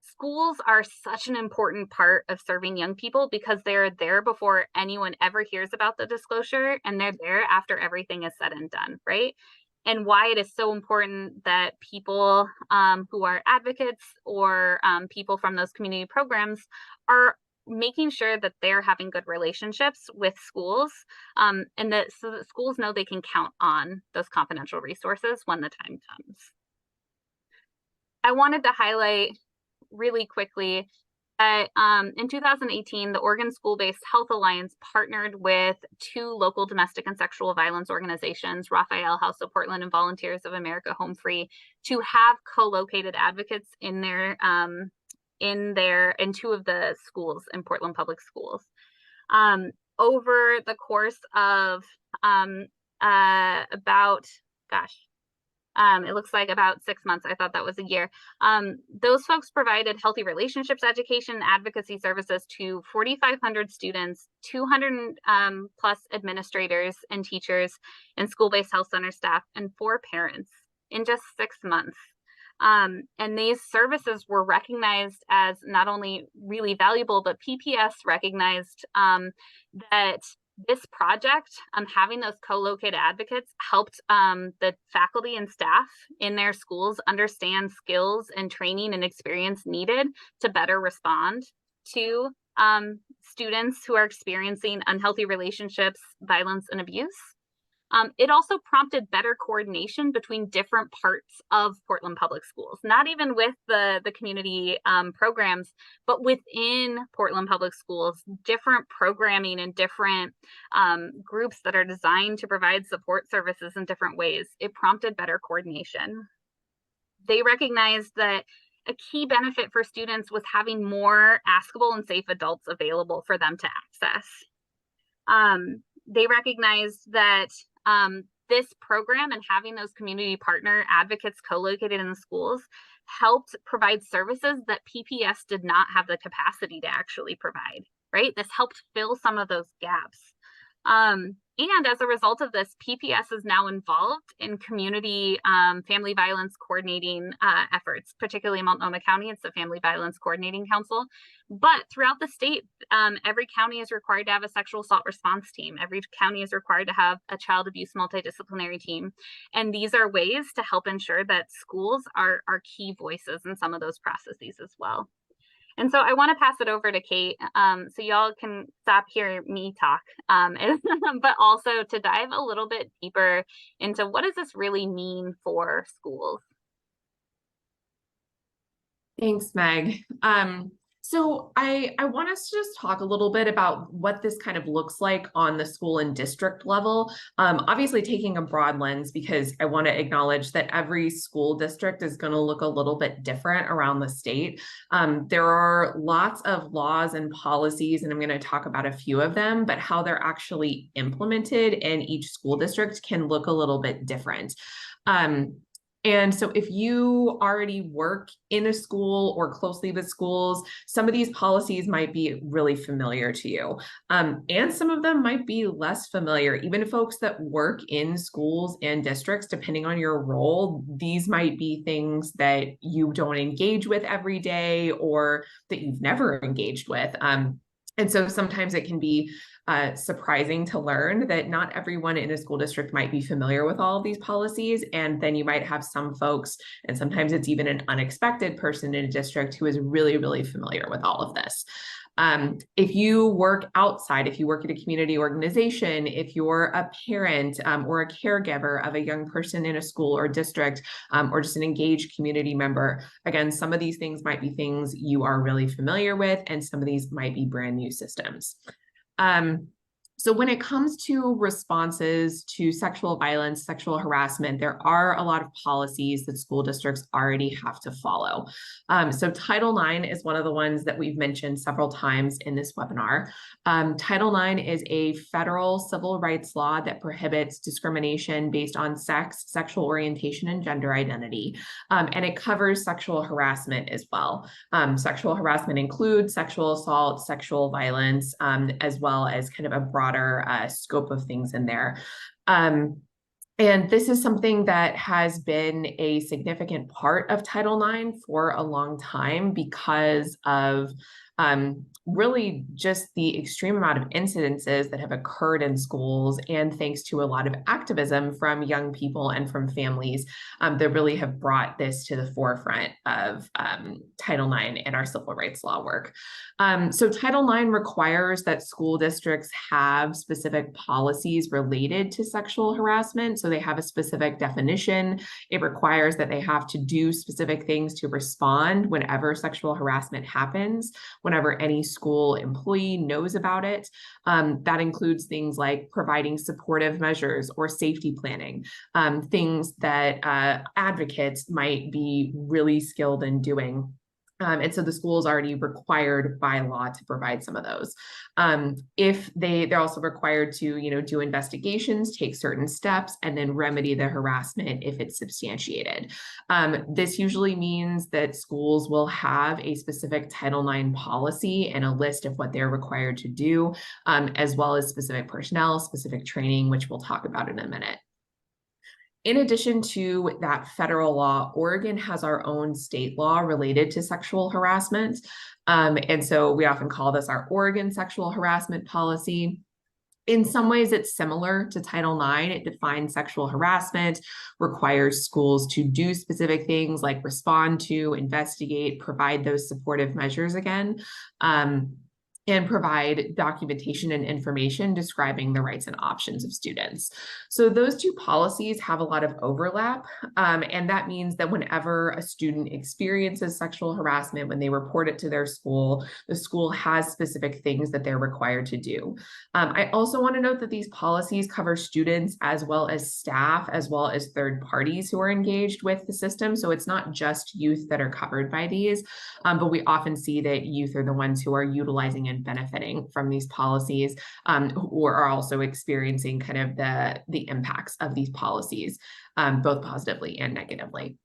schools are such an important part of serving young people because they're there before anyone ever hears about the disclosure, and they're there after everything is said and done, right? And why it is so important that people who are advocates or people from those community programs are making sure that they're having good relationships with schools, and that so that schools know they can count on those confidential resources when the time comes. I wanted to highlight really quickly that in 2018, the Oregon School-Based Health Alliance partnered with 2 local domestic and sexual violence organizations, Raphael House of Portland and Volunteers of America Home Free, to have co-located advocates in 2 of the schools in Portland Public Schools. Over the course of it looks like about 6 months. I thought that was a year. Those folks provided healthy relationships education and advocacy services to 4,500 students, 200 plus administrators and teachers, and school-based health center staff, and 4 parents in just 6 months. And these services were recognized as not only really valuable, but PPS recognized that this project, having those co-located advocates, helped the faculty and staff in their schools understand skills and training and experience needed to better respond to students who are experiencing unhealthy relationships, violence, and abuse. It also prompted better coordination between different parts of Portland Public Schools, not even with the community programs, but within Portland Public Schools, different programming and different groups that are designed to provide support services in different ways. It prompted better coordination. They recognized that a key benefit for students was having more askable and safe adults available for them to access. They recognized that this program and having those community partner advocates co-located in the schools helped provide services that PPS did not have the capacity to actually provide, right? This helped fill some of those gaps. And as a result of this, PPS is now involved in community family violence coordinating efforts, particularly in Multnomah County. It's the Family Violence Coordinating Council. But throughout the state, every county is required to have a sexual assault response team. Every county is required to have a child abuse multidisciplinary team. And these are ways to help ensure that schools are key voices in some of those processes as well. And so I want to pass it over to Kate, so y'all can stop hearing me talk, but also to dive a little bit deeper into what does this really mean for schools? Thanks, Meg. So I want us to just talk a little bit about what this kind of looks like on the school and district level. Obviously taking a broad lens, because I want to acknowledge that every school district is going to look a little bit different around the state. There are lots of laws and policies, and I'm going to talk about a few of them, but how they're actually implemented in each school district can look a little bit different. And so if you already work in a school or closely with schools, some of these policies might be really familiar to you. And some of them might be less familiar. Even folks that work in schools and districts, depending on your role, these might be things that you don't engage with every day or that you've never engaged with. And so sometimes it can be surprising to learn that not everyone in a school district might be familiar with all of these policies. And then you might have some folks, and sometimes it's even an unexpected person in a district who is really, really familiar with all of this. If you work outside, if you work at a community organization, if you're a parent or a caregiver of a young person in a school or district, or just an engaged community member, again, some of these things might be things you are really familiar with, and some of these might be brand new systems. So when it comes to responses to sexual violence, sexual harassment, there are a lot of policies that school districts already have to follow. So Title IX is one of the ones that we've mentioned several times in this webinar. Title IX is a federal civil rights law that prohibits discrimination based on sex, sexual orientation, and gender identity. And it covers sexual harassment as well. Sexual harassment includes sexual assault, sexual violence, as well as kind of a broader scope of things in there. And this is something that has been a significant part of Title IX for a long time because of really just the extreme amount of incidences that have occurred in schools, and thanks to a lot of activism from young people and from families that really have brought this to the forefront of Title IX and our civil rights law work. So Title IX requires that school districts have specific policies related to sexual harassment. So they have a specific definition. It requires that they have to do specific things to respond whenever sexual harassment happens, whenever any school employee knows about it. That includes things like providing supportive measures or safety planning, things that advocates might be really skilled in doing. And so the school is already required by law to provide some of those. If they're also required to, do investigations, take certain steps, and then remedy the harassment if it's substantiated. This usually means that schools will have a specific Title IX policy and a list of what they're required to do, as well as specific personnel, specific training, which we'll talk about in a minute. In addition to that federal law, Oregon has our own state law related to sexual harassment. And so we often call this our Oregon sexual harassment policy. In some ways, it's similar to Title IX. It defines sexual harassment, requires schools to do specific things like respond to, investigate, provide those supportive measures again. And provide documentation and information describing the rights and options of students. So those two policies have a lot of overlap, and that means that whenever a student experiences sexual harassment, when they report it to their school, the school has specific things that they're required to do. I also want to note that these policies cover students as well as staff, as well as third parties who are engaged with the system. So it's not just youth that are covered by these, but we often see that youth are the ones who are utilizing and benefiting from these policies, who are also experiencing kind of the impacts of these policies, both positively and negatively.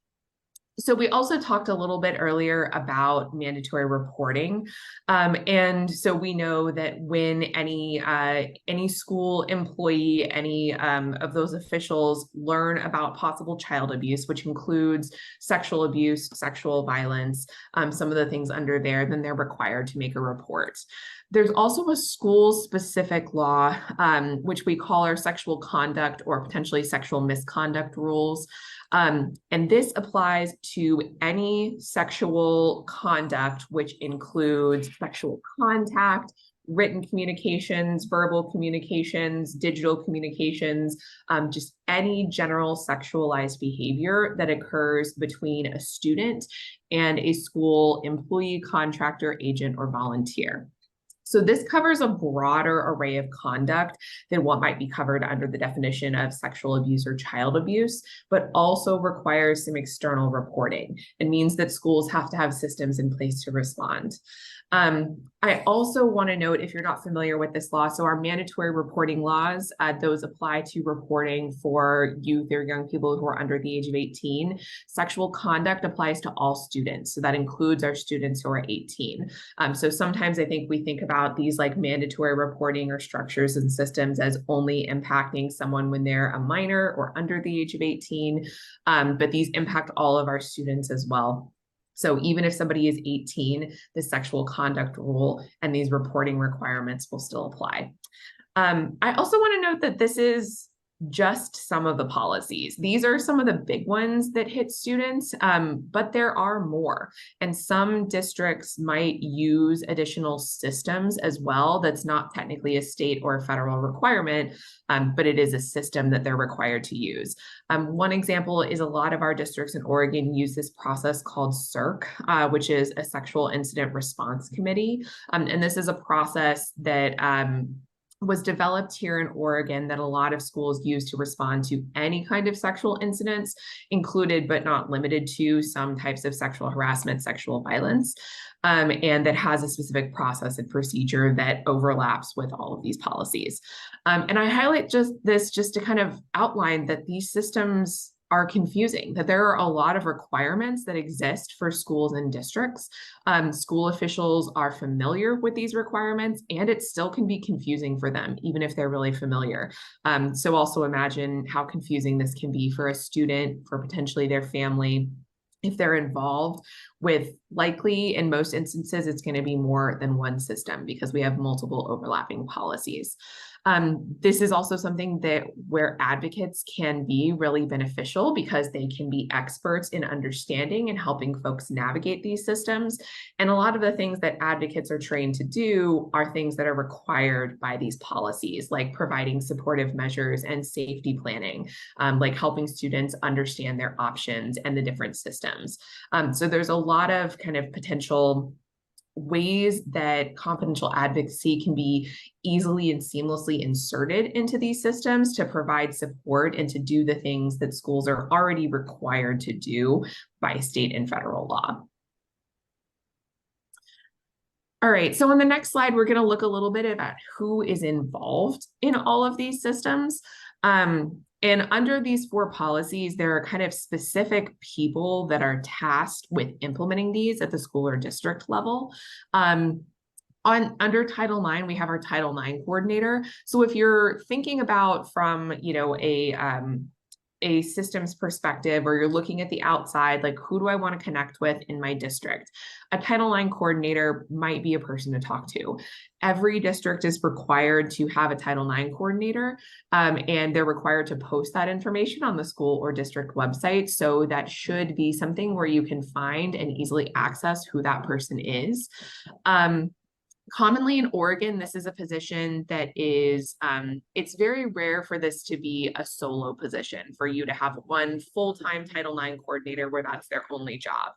So we also talked a little bit earlier about mandatory reporting. And so we know that when any school employee, any of those officials learn about possible child abuse, which includes sexual abuse, sexual violence, some of the things under there, then they're required to make a report. There's also a school-specific law, which we call our sexual conduct or potentially sexual misconduct rules. And this applies to any sexual conduct, which includes sexual contact, written communications, verbal communications, digital communications, just any general sexualized behavior that occurs between a student and a school employee, contractor, agent, or volunteer. So this covers a broader array of conduct than what might be covered under the definition of sexual abuse or child abuse, but also requires some external reporting. It means that schools have to have systems in place to respond. I also want to note, if you're not familiar with this law, so our mandatory reporting laws, those apply to reporting for youth or young people who are under the age of 18. Sexual conduct applies to all students. So that includes our students who are 18. So sometimes I think we think about these like mandatory reporting or structures and systems as only impacting someone when they're a minor or under the age of 18, but these impact all of our students as well. So even if somebody is 18, the sexual conduct rule and these reporting requirements will still apply. I also want to note that this is just some of the policies. These are some of the big ones that hit students, but there are more. And some districts might use additional systems as well. That's not technically a state or federal requirement, but it is a system that they're required to use. One example is a lot of our districts in Oregon use this process called SIRC, which is a Sexual Incident Response Committee. And this is a process that was developed here in Oregon that a lot of schools use to respond to any kind of sexual incidents, included but not limited to some types of sexual harassment, sexual violence, and that has a specific process and procedure that overlaps with all of these policies. And I highlight just to kind of outline that these systems are confusing, that there are a lot of requirements that exist for schools and districts. School officials are familiar with these requirements, and it still can be confusing for them, even if they're really familiar. So also imagine how confusing this can be for a student, for potentially their family, if they're involved with, likely in most instances, it's going to be more than one system because we have multiple overlapping policies. This is also something that where advocates can be really beneficial because they can be experts in understanding and helping folks navigate these systems. And a lot of the things that advocates are trained to do are things that are required by these policies, like providing supportive measures and safety planning, like helping students understand their options and the different systems. So there's a lot of kind of potential ways that confidential advocacy can be easily and seamlessly inserted into these systems to provide support and to do the things that schools are already required to do by state and federal law. All right, so on the next slide, we're going to look a little bit about who is involved in all of these systems. And under these 4 policies, there are kind of specific people that are tasked with implementing these at the school or district level. Under Title IX, we have our Title IX coordinator. So if you're thinking about from, you know, a systems perspective, or you're looking at the outside, like who do I want to connect with in my district? A Title IX coordinator might be a person to talk to. Every district is required to have a Title IX coordinator, and they're required to post that information on the school or district website. So that should be something where you can find and easily access who that person is. Commonly in Oregon, this is a position that is, it's very rare for this to be a solo position, for you to have one full-time Title IX coordinator where that's their only job.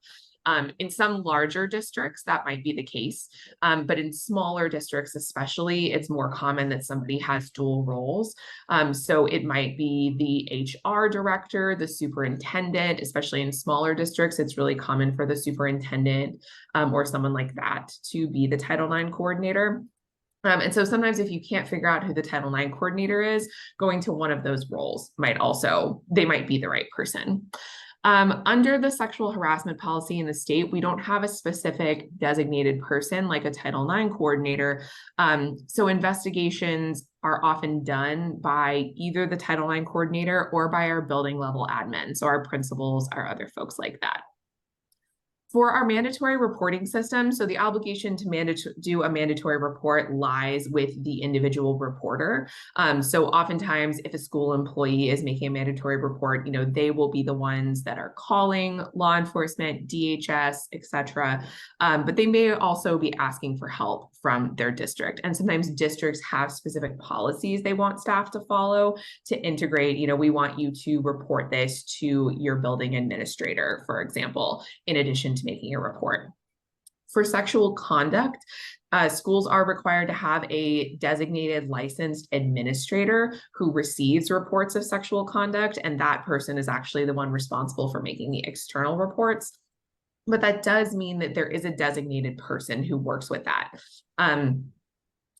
In some larger districts, that might be the case, but in smaller districts especially, it's more common that somebody has dual roles. So it might be the HR director, the superintendent, especially in smaller districts, it's really common for the superintendent or someone like that to be the Title IX coordinator. And so sometimes if you can't figure out who the Title IX coordinator is, going to one of those roles might be the right person. Under the sexual harassment policy in the state, we don't have a specific designated person like a Title IX coordinator. So investigations are often done by either the Title IX coordinator or by our building level admin. So our principals, our other folks like that. For our mandatory reporting system, so the obligation to do a mandatory report lies with the individual reporter. So oftentimes if a school employee is making a mandatory report, you know, they will be the ones that are calling law enforcement, DHS, etc. But they may also be asking for help from their district. And sometimes districts have specific policies they want staff to follow to integrate, you know, we want you to report this to your building administrator, for example, in addition to making a report. For sexual conduct, schools are required to have a designated licensed administrator who receives reports of sexual conduct, and that person is actually the one responsible for making the external reports. But that does mean that there is a designated person who works with that.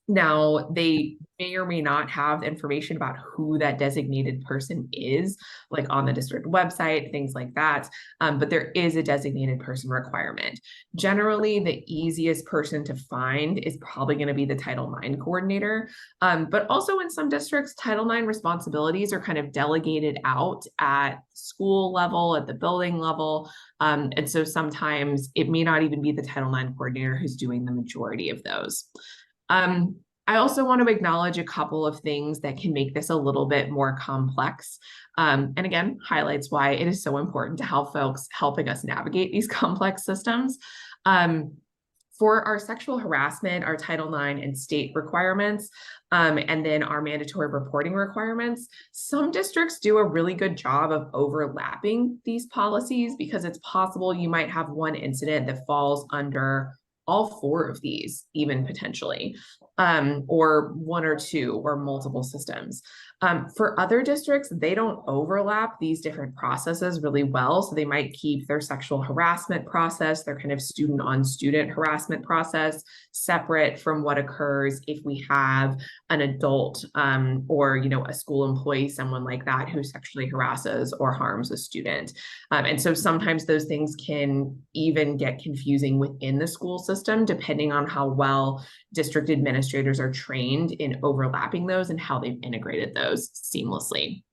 Now, they may or may not have information about who that designated person is, like on the district website, things like that. But there is a designated person requirement. Generally, the easiest person to find is probably going to be the Title IX coordinator. But also in some districts, Title IX responsibilities are kind of delegated out at school level, at the building level. And so sometimes it may not even be the Title IX coordinator who's doing the majority of those. I also want to acknowledge a couple of things that can make this a little bit more complex. And again, highlights why it is so important to have folks helping us navigate these complex systems. For our sexual harassment, our Title IX and state requirements, and then our mandatory reporting requirements, some districts do a really good job of overlapping these policies because it's possible you might have one incident that falls under all 4 of these, even potentially. or one or two or multiple systems. For other districts, they don't overlap these different processes really well. So they might keep their sexual harassment process, their kind of student on student harassment process separate from what occurs if we have an adult or, a school employee, someone like that who sexually harasses or harms a student. And so sometimes those things can even get confusing within the school system, depending on how well district administrators are trained in overlapping those and how they've integrated those seamlessly.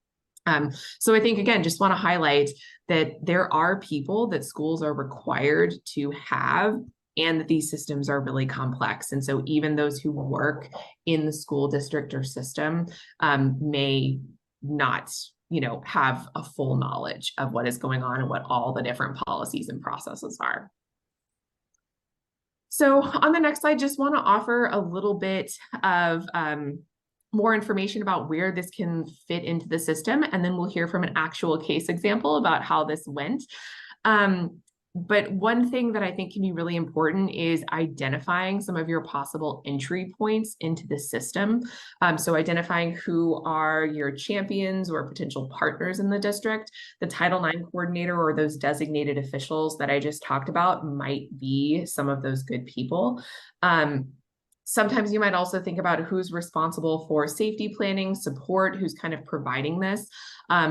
So I think, again, just want to highlight that there are people that schools are required to have, and that these systems are really complex. And so even those who work in the school district or system may not have a full knowledge of what is going on and what all the different policies and processes are. So on the next slide, just want to offer a little bit of more information about where this can fit into the system, and then we'll hear from an actual case example about how this went. But one thing that I think can be really important is identifying some of your possible entry points into the system. So identifying who are your champions or potential partners in the district. The Title IX coordinator or those designated officials that I just talked about might be some of those good people. Sometimes you might also think about who's responsible for safety planning, support, who's kind of providing this.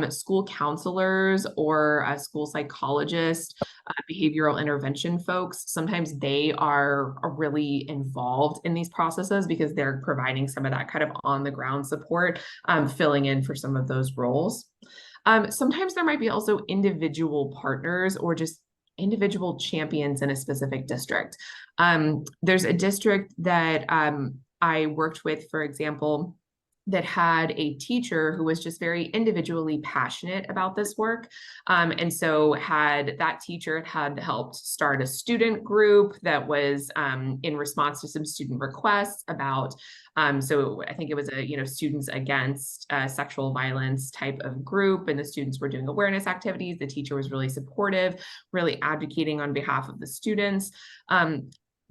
School counselors or a school psychologist, behavioral intervention folks. Sometimes they are really involved in these processes because they're providing some of that kind of on the ground support, filling in for some of those roles. Sometimes there might be also individual partners or just individual champions in a specific district. There's a district that I worked with, for example, that had a teacher who was just very individually passionate about this work. And so that teacher had helped start a student group that was in response to some student requests about, so I think it was a, students against sexual violence type of group, and the students were doing awareness activities. The teacher was really supportive, really advocating on behalf of the students.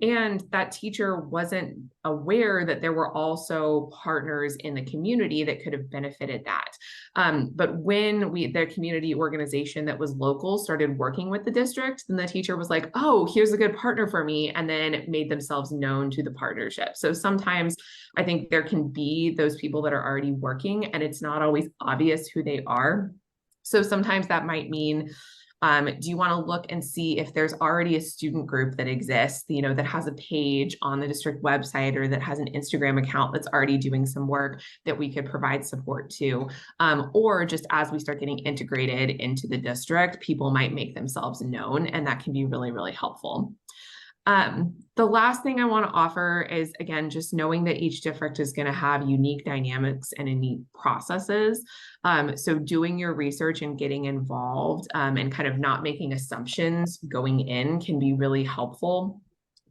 And that teacher wasn't aware that there were also partners in the community that could have benefited that. But when the community organization that was local started working with the district, then the teacher was like, oh, here's a good partner for me, and then made themselves known to the partnership. So sometimes I think there can be those people that are already working, and it's not always obvious who they are. So sometimes that might mean, do you want to look and see if there's already a student group that exists, that has a page on the district website or that has an Instagram account that's already doing some work that we could provide support to? Or just as we start getting integrated into the district, people might make themselves known, and that can be really, really helpful. The last thing I want to offer is, again, just knowing that each district is going to have unique dynamics and unique processes. So doing your research and getting involved and kind of not making assumptions going in can be really helpful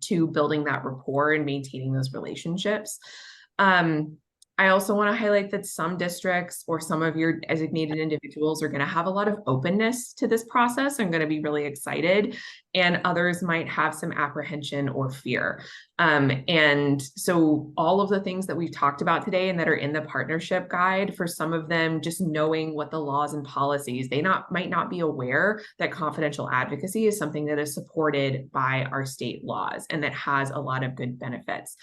to building that rapport and maintaining those relationships. I also want to highlight that some districts or some of your designated individuals are going to have a lot of openness to this process and going to be really excited, and others might have some apprehension or fear. And so all of the things that we've talked about today and that are in the partnership guide, for some of them, just knowing what the laws and policies, they might not be aware that confidential advocacy is something that is supported by our state laws and that has a lot of good benefits.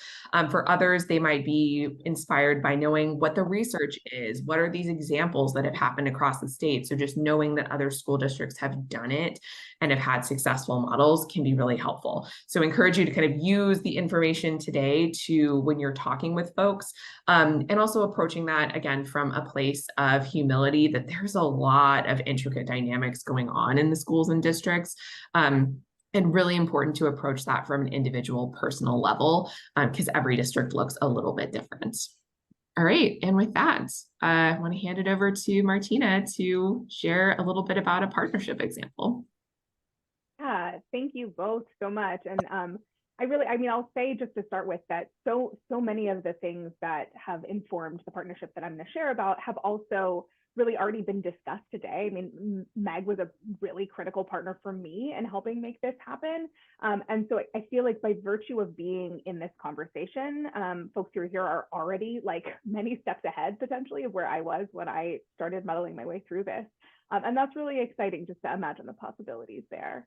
For others, they might be inspired by knowing what the research is. What are these examples that have happened across the state? So just knowing that other school districts have done it and have had successful models can be really helpful. So I encourage you to kind of use the information today to, when you're talking with folks, and also approaching that again from a place of humility, that there's a lot of intricate dynamics going on in the schools and districts. And really important to approach that from an individual personal level, because every district looks a little bit different. All right, and with that, I want to hand it over to Martina to share a little bit about a partnership example. Yeah, thank you both so much. And I'll say just to start with that so many of the things that have informed the partnership that I'm going to share about have also really already been discussed today. I mean, Meg was a really critical partner for me in helping make this happen. And so I feel like by virtue of being in this conversation, folks who are here are already like many steps ahead potentially of where I was when I started muddling my way through this. And that's really exciting just to imagine the possibilities there.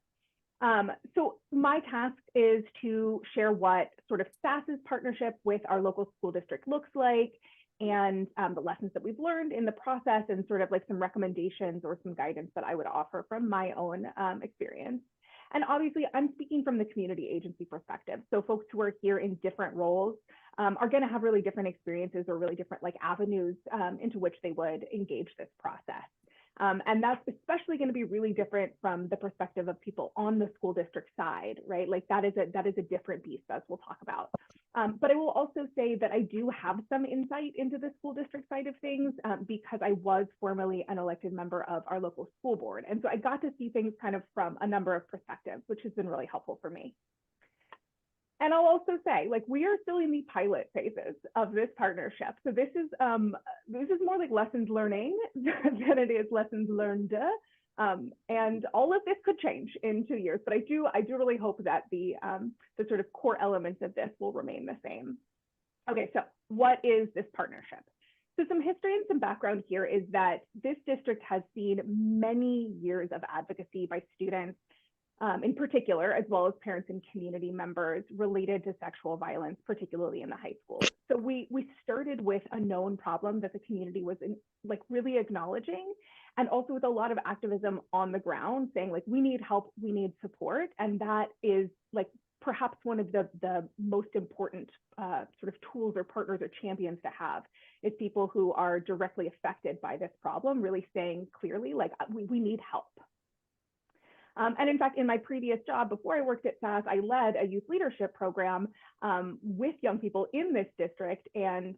So my task is to share what sort of SAS's partnership with our local school district looks like, and the lessons that we've learned in the process, and sort of like some recommendations or some guidance that I would offer from my own experience. And obviously I'm speaking from the community agency perspective. So folks who are here in different roles are going to have really different experiences or really different like avenues into which they would engage this process. And that's especially going to be really different from the perspective of people on the school district side, right? Like that is a different beast, as we'll talk about. But I will also say that I do have some insight into the school district side of things because I was formerly an elected member of our local school board. And so I got to see things kind of from a number of perspectives, which has been really helpful for me. And I'll also say, like, we are still in the pilot phases of this partnership. So this is more like lessons learning than it is lessons learned. And all of this could change in 2 years, but I do really hope that the sort of core elements of this will remain the same. Okay, so what is this partnership? So some history and some background here is that this district has seen many years of advocacy by students in particular, as well as parents and community members related to sexual violence, particularly in the high school. So we started with a known problem that the community was like really acknowledging, and also with a lot of activism on the ground saying like, we need help, we need support. And that is like perhaps one of the most important sort of tools or partners or champions to have is people who are directly affected by this problem, really saying clearly like, we need help. And in fact, in my previous job, before I worked at SAS, I led a youth leadership program with young people in this district. And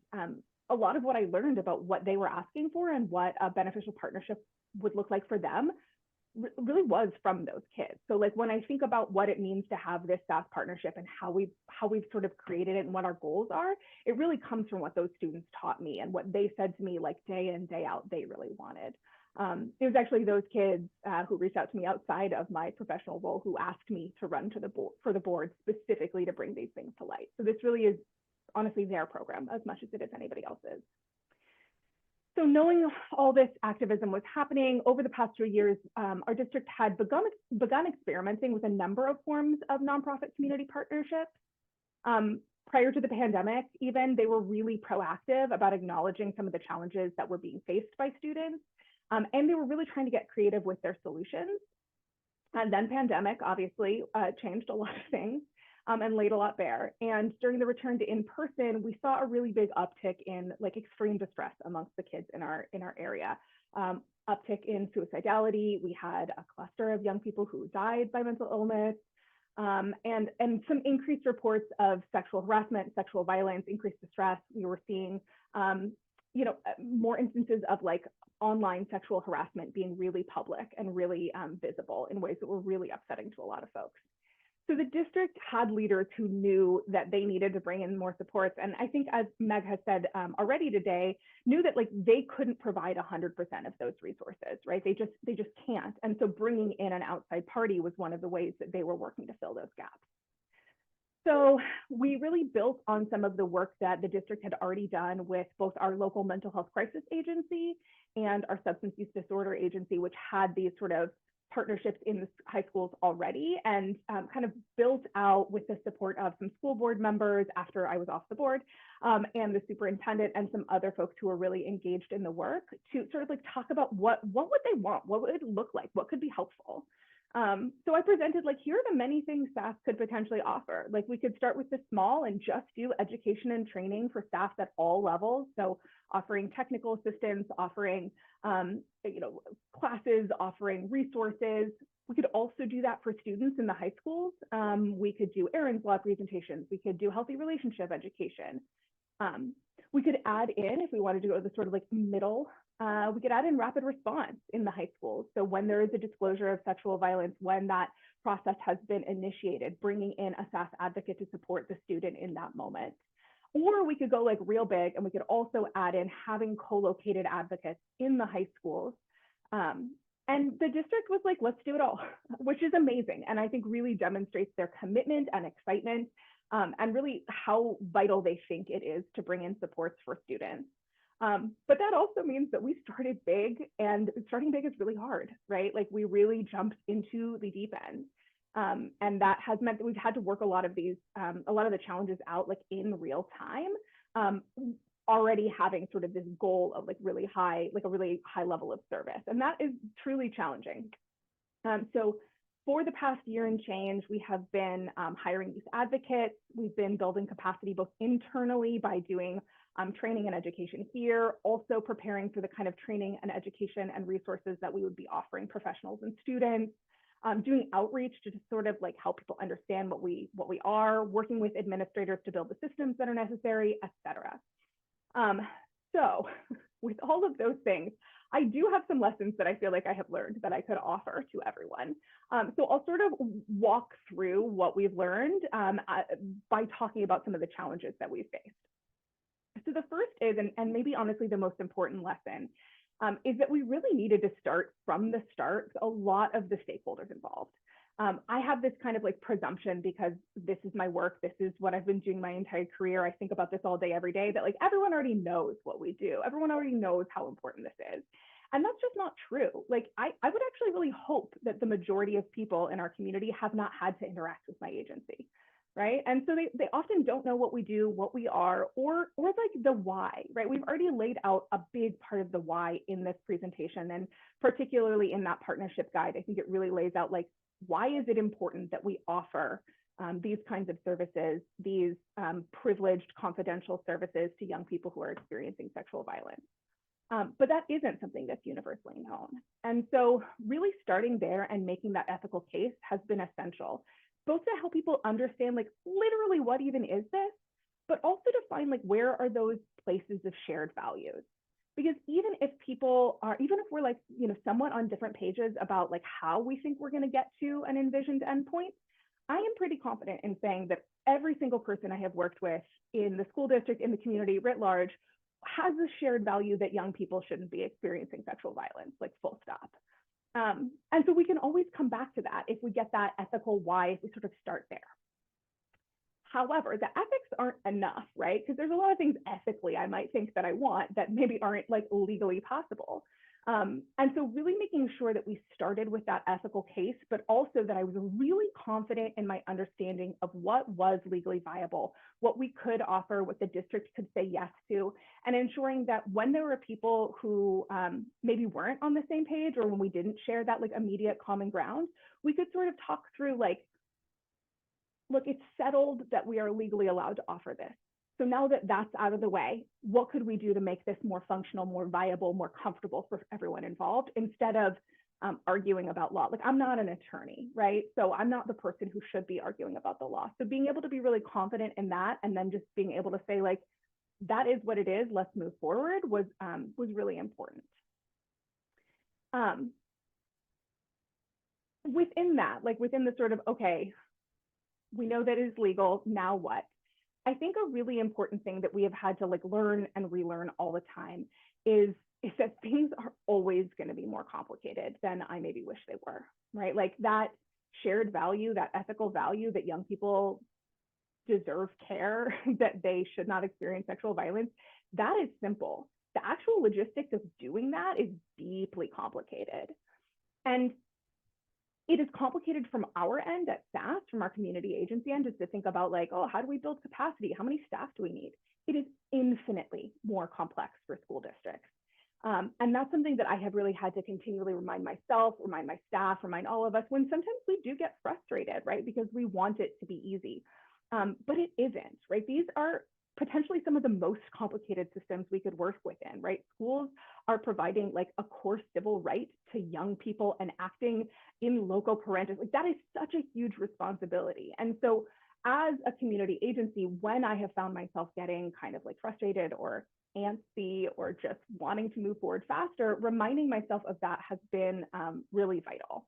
a lot of what I learned about what they were asking for and what a beneficial partnership would look like for them really was from those kids. So like when I think about what it means to have this SAS partnership and how we've sort of created it and what our goals are, it really comes from what those students taught me and what they said to me like day in, day out, they really wanted. It was actually those kids who reached out to me outside of my professional role who asked me to run for the board specifically to bring these things to light. So this really is honestly their program as much as it is anybody else's. So knowing all this activism was happening over the past 2 years, our district had begun experimenting with a number of forms of nonprofit community partnerships. Prior to the pandemic, even, they were really proactive about acknowledging some of the challenges that were being faced by students. And they were really trying to get creative with their solutions. And then pandemic obviously changed a lot of things and laid a lot bare. And during the return to in-person, we saw a really big uptick in like extreme distress amongst the kids in our area. Uptick in suicidality. We had a cluster of young people who died by mental illness. And some increased reports of sexual harassment, sexual violence, increased distress. We were seeing more instances of like online sexual harassment being really public and really visible in ways that were really upsetting to a lot of folks. So the district had leaders who knew that they needed to bring in more supports. And I think, as Meg has said already today, knew that like they couldn't provide 100% of those resources, right? They just can't. And so bringing in an outside party was one of the ways that they were working to fill those gaps. So we really built on some of the work that the district had already done with both our local mental health crisis agency and our substance use disorder agency, which had these sort of partnerships in the high schools already, and kind of built out with the support of some school board members after I was off the board, and the superintendent and some other folks who were really engaged in the work to sort of like talk about what would they want, what would it look like, what could be helpful. So I presented like, here are the many things SAS could potentially offer. Like we could start with the small and just do education and training for staff at all levels. So offering technical assistance, offering classes, offering resources. We could also do that for students in the high schools. We could do errands law presentations. We could do healthy relationship education. We could add in, if we wanted to go to the sort of like middle, we could add in rapid response in the high schools. So when there is a disclosure of sexual violence, when that process has been initiated, bringing in a SAS advocate to support the student in that moment. Or we could go like real big, and we could also add in having co-located advocates in the high schools. And the district was like, let's do it all, which is amazing. And I think really demonstrates their commitment and excitement, and really how vital they think it is to bring in supports for students. But that also means that we started big, and starting big is really hard, right? Like we really jumped into the deep end. And that has meant that we've had to work a lot of the challenges out like in real time, already having sort of this goal of like a really high level of service. And that is truly challenging. So for the past year and change, we have been hiring youth advocates. We've been building capacity both internally by doing training and education here, also preparing for the kind of training and education and resources that we would be offering professionals and students, doing outreach to just sort of like help people understand what we are, working with administrators to build the systems that are necessary, et cetera. So with all of those things, I do have some lessons that I feel like I have learned that I could offer to everyone. So I'll sort of walk through what we've learned by talking about some of the challenges that we've faced. So the first is, and maybe honestly the most important lesson, is that we really needed to start from the start, a lot of the stakeholders involved. I have this kind of like presumption, because this is my work, this is what I've been doing my entire career, I think about this all day, every day, that like everyone already knows what we do. Everyone already knows how important this is. And that's just not true. Like I would actually really hope that the majority of people in our community have not had to interact with my agency, right? And so they often don't know what we do, what we are, or like the why, right? We've already laid out a big part of the why in this presentation, and particularly in that partnership guide, I think it really lays out like, why is it important that we offer these kinds of services, these privileged confidential services to young people who are experiencing sexual violence? But that isn't something that's universally known. And so really starting there and making that ethical case has been essential, both to help people understand like literally what even is this, but also to find like where are those places of shared values. Because even if we're like, you know, somewhat on different pages about like how we think we're going to get to an envisioned endpoint, I am pretty confident in saying that every single person I have worked with in the school district, in the community writ large, has a shared value that young people shouldn't be experiencing sexual violence, like full stop. And so we can always come back to that if we get that ethical why, if we sort of start there. However, the ethics aren't enough, right? Because there's a lot of things ethically I might think that I want that maybe aren't like legally possible. And so really making sure that we started with that ethical case, but also that I was really confident in my understanding of what was legally viable, what we could offer, what the district could say yes to, and ensuring that when there were people who maybe weren't on the same page, or when we didn't share that like immediate common ground, we could sort of talk through like, look, it's settled that we are legally allowed to offer this. So now that that's out of the way, what could we do to make this more functional, more viable, more comfortable for everyone involved, instead of arguing about law? Like, I'm not an attorney, right? So I'm not the person who should be arguing about the law. So being able to be really confident in that, and then just being able to say like, that is what it is, let's move forward, was really important. Within that, like within the sort of, okay, we know that it is legal, now what? I think a really important thing that we have had to like learn and relearn all the time is that things are always going to be more complicated than I maybe wish they were, right? Like that shared value, that ethical value that young people deserve care, that they should not experience sexual violence, that is simple. The actual logistics of doing that is deeply complicated. And it is complicated from our end at SAS, from our community agency end, just to think about like, oh, how do we build capacity? How many staff do we need? It is infinitely more complex for school districts. And that's something that I have really had to continually remind myself, remind my staff, remind all of us, when sometimes we do get frustrated, right? Because we want it to be easy, but it isn't, right? These are potentially some of the most complicated systems we could work within, right? Schools are providing like a core civil right to young people and acting in loco parentis. Like that is such a huge responsibility. And so as a community agency, when I have found myself getting kind of like frustrated or antsy or just wanting to move forward faster, reminding myself of that has been really vital.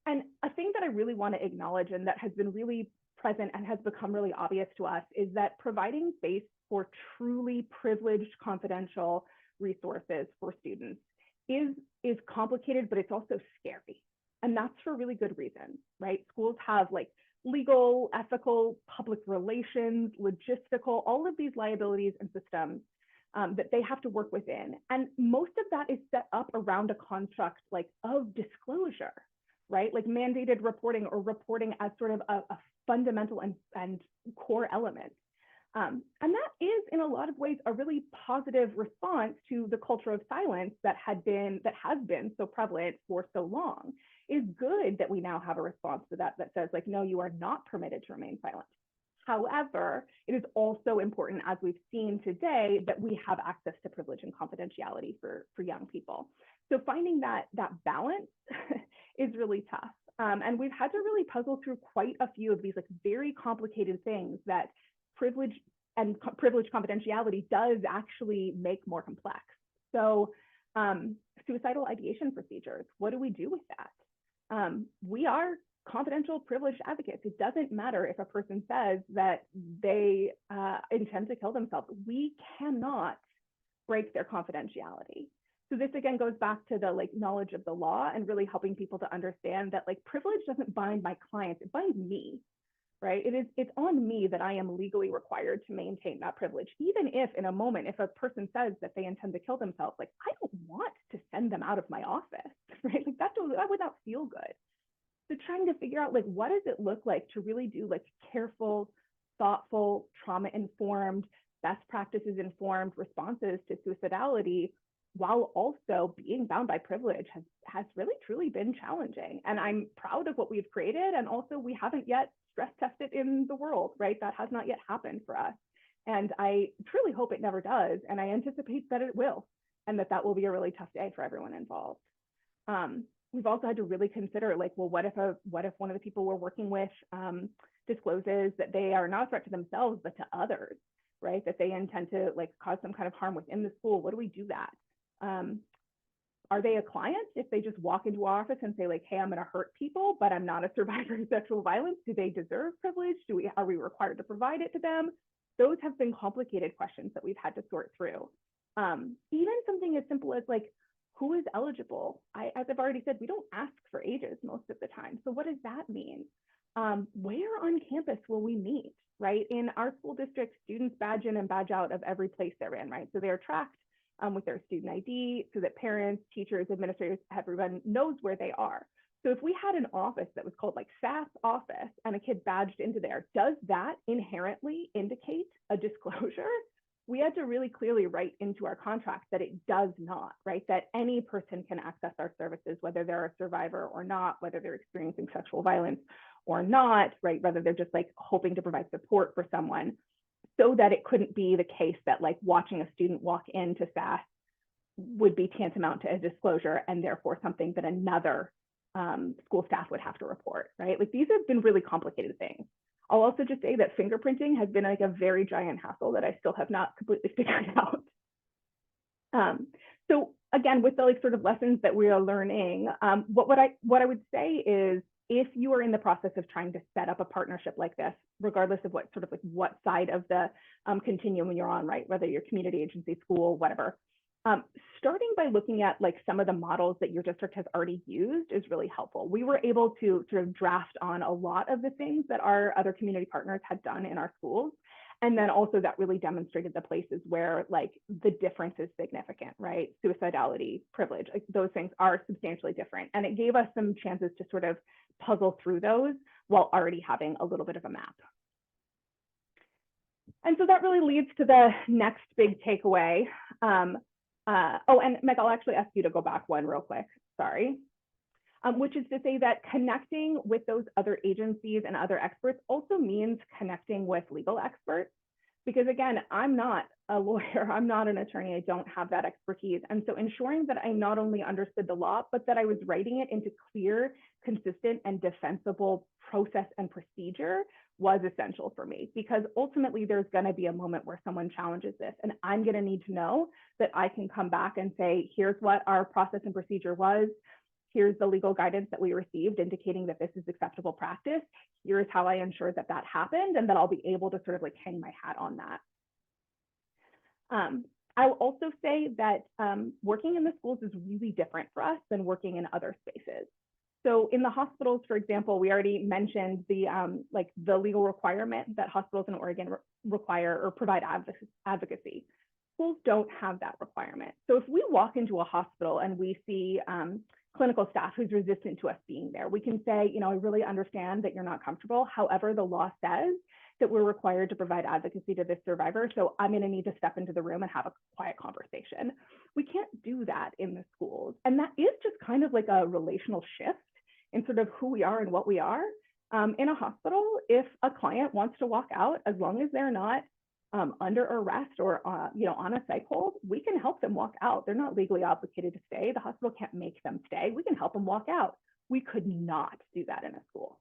And a thing that I really want to acknowledge, and that has been really present and has become really obvious to us is that providing space for truly privileged confidential resources for students is complicated, but it's also scary. And that's for really good reasons, right? Schools have like legal, ethical, public relations, logistical, all of these liabilities and systems that they have to work within. And most of that is set up around a construct like of disclosure, right? Like mandated reporting or reporting as sort of a fundamental and core element. And that is in a lot of ways a really positive response to the culture of silence that has been so prevalent for so long. It is good that we now have a response to that says like, no, you are not permitted to remain silent. However, it is also important, as we've seen today, that we have access to privilege and confidentiality for young people. So finding that balance is really tough. And we've had to really puzzle through quite a few of these like very complicated things that privilege and privilege confidentiality does actually make more complex. So suicidal ideation procedures, what do we do with that? We are confidential privileged advocates. It doesn't matter if a person says that they intend to kill themselves. We cannot break their confidentiality. So this again goes back to the like knowledge of the law and really helping people to understand that like privilege doesn't bind my clients, it binds me, right? It's on me that I am legally required to maintain that privilege. Even if in a moment, if a person says that they intend to kill themselves, like I don't want to send them out of my office, right? Like that would not feel good. So trying to figure out like, what does it look like to really do like careful, thoughtful, trauma-informed, best practices informed responses to suicidality while also being bound by privilege has really truly been challenging. And I'm proud of what we've created. And also we haven't yet stress tested in the world, right? That has not yet happened for us. And I truly hope it never does. And I anticipate that it will, and that will be a really tough day for everyone involved. We've also had to really consider like, well, what if one of the people we're working with discloses that they are not a threat to themselves, but to others, right? That they intend to like cause some kind of harm within the school. What do we do that? Are they a client if they just walk into our office and say like, hey, I'm going to hurt people, but I'm not a survivor of sexual violence? Do they deserve privilege? Are we required to provide it to them? Those have been complicated questions that we've had to sort through. Even something as simple as like, who is eligible? As I've already said, we don't ask for ages most of the time. So what does that mean? Where on campus will we meet, right? In our school district, students badge in and badge out of every place they're in, right? So they're tracked with their student ID so that parents, teachers, administrators, everyone knows where they are. So if we had an office that was called like SAS office and a kid badged into there, does that inherently indicate a disclosure? We had to really clearly write into our contract that it does not, right? That any person can access our services, whether they're a survivor or not, whether they're experiencing sexual violence or not, right? Whether they're just like hoping to provide support for someone, so that it couldn't be the case that like watching a student walk into SAS would be tantamount to a disclosure and therefore something that another school staff would have to report, right? Like these have been really complicated things. I'll also just say that fingerprinting has been like a very giant hassle that I still have not completely figured out. So again, with the like sort of lessons that we are learning, what I would say is, if you are in the process of trying to set up a partnership like this, regardless of what sort of like what side of the continuum you're on, right? Whether you're community agency, school, whatever, starting by looking at like some of the models that your district has already used is really helpful. We were able to sort of draft on a lot of the things that our other community partners had done in our schools. And then also that really demonstrated the places where like the difference is significant, right? Suicidality, privilege, like those things are substantially different. And it gave us some chances to sort of puzzle through those while already having a little bit of a map. And so that really leads to the next big takeaway. And Meg, I'll actually ask you to go back one real quick, sorry. Which is to say that connecting with those other agencies and other experts also means connecting with legal experts. Because again, I'm not a lawyer, I'm not an attorney, I don't have that expertise. And so ensuring that I not only understood the law, but that I was writing it into clear, consistent, and defensible process and procedure was essential for me. Because ultimately there's gonna be a moment where someone challenges this, and I'm gonna need to know that I can come back and say, here's what our process and procedure was. here's the legal guidance that we received indicating that this is acceptable practice. Here's how I ensure that that happened, and that I'll be able to sort of like hang my hat on that. I will also say that working in the schools is really different for us than working in other spaces. So in the hospitals, for example, we already mentioned the legal requirement that hospitals in Oregon require or provide advocacy. Schools don't have that requirement. So if we walk into a hospital and we see clinical staff who's resistant to us being there, we can say, I really understand that you're not comfortable. However, the law says that we're required to provide advocacy to this survivor. So I'm going to need to step into the room and have a quiet conversation. We can't do that in the schools. And that is just kind of like a relational shift in sort of who we are and what we are. In a hospital, if a client wants to walk out, as long as they're not under arrest or on a psych hold, we can help them walk out. They're not legally obligated to stay. The hospital can't make them stay. We can help them walk out. We could not do that in a school,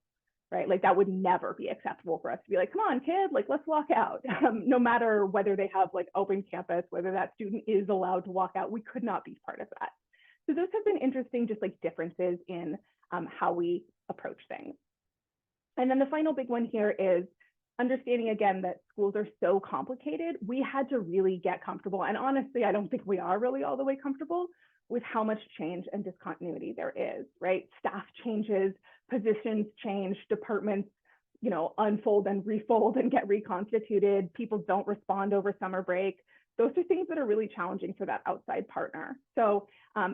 right? Like that would never be acceptable for us to be like, come on, kid, like let's walk out. No matter whether they have like open campus, whether that student is allowed to walk out, we could not be part of that. So those have been interesting, just like differences in how we approach things. And then the final big one here is understanding again that schools are so complicated. We had to really get comfortable, and honestly, I don't think we are really all the way comfortable with how much change and discontinuity there is, right? Staff changes, positions change, departments, unfold and refold and get reconstituted. People don't respond over summer break. Those are things that are really challenging for that outside partner. So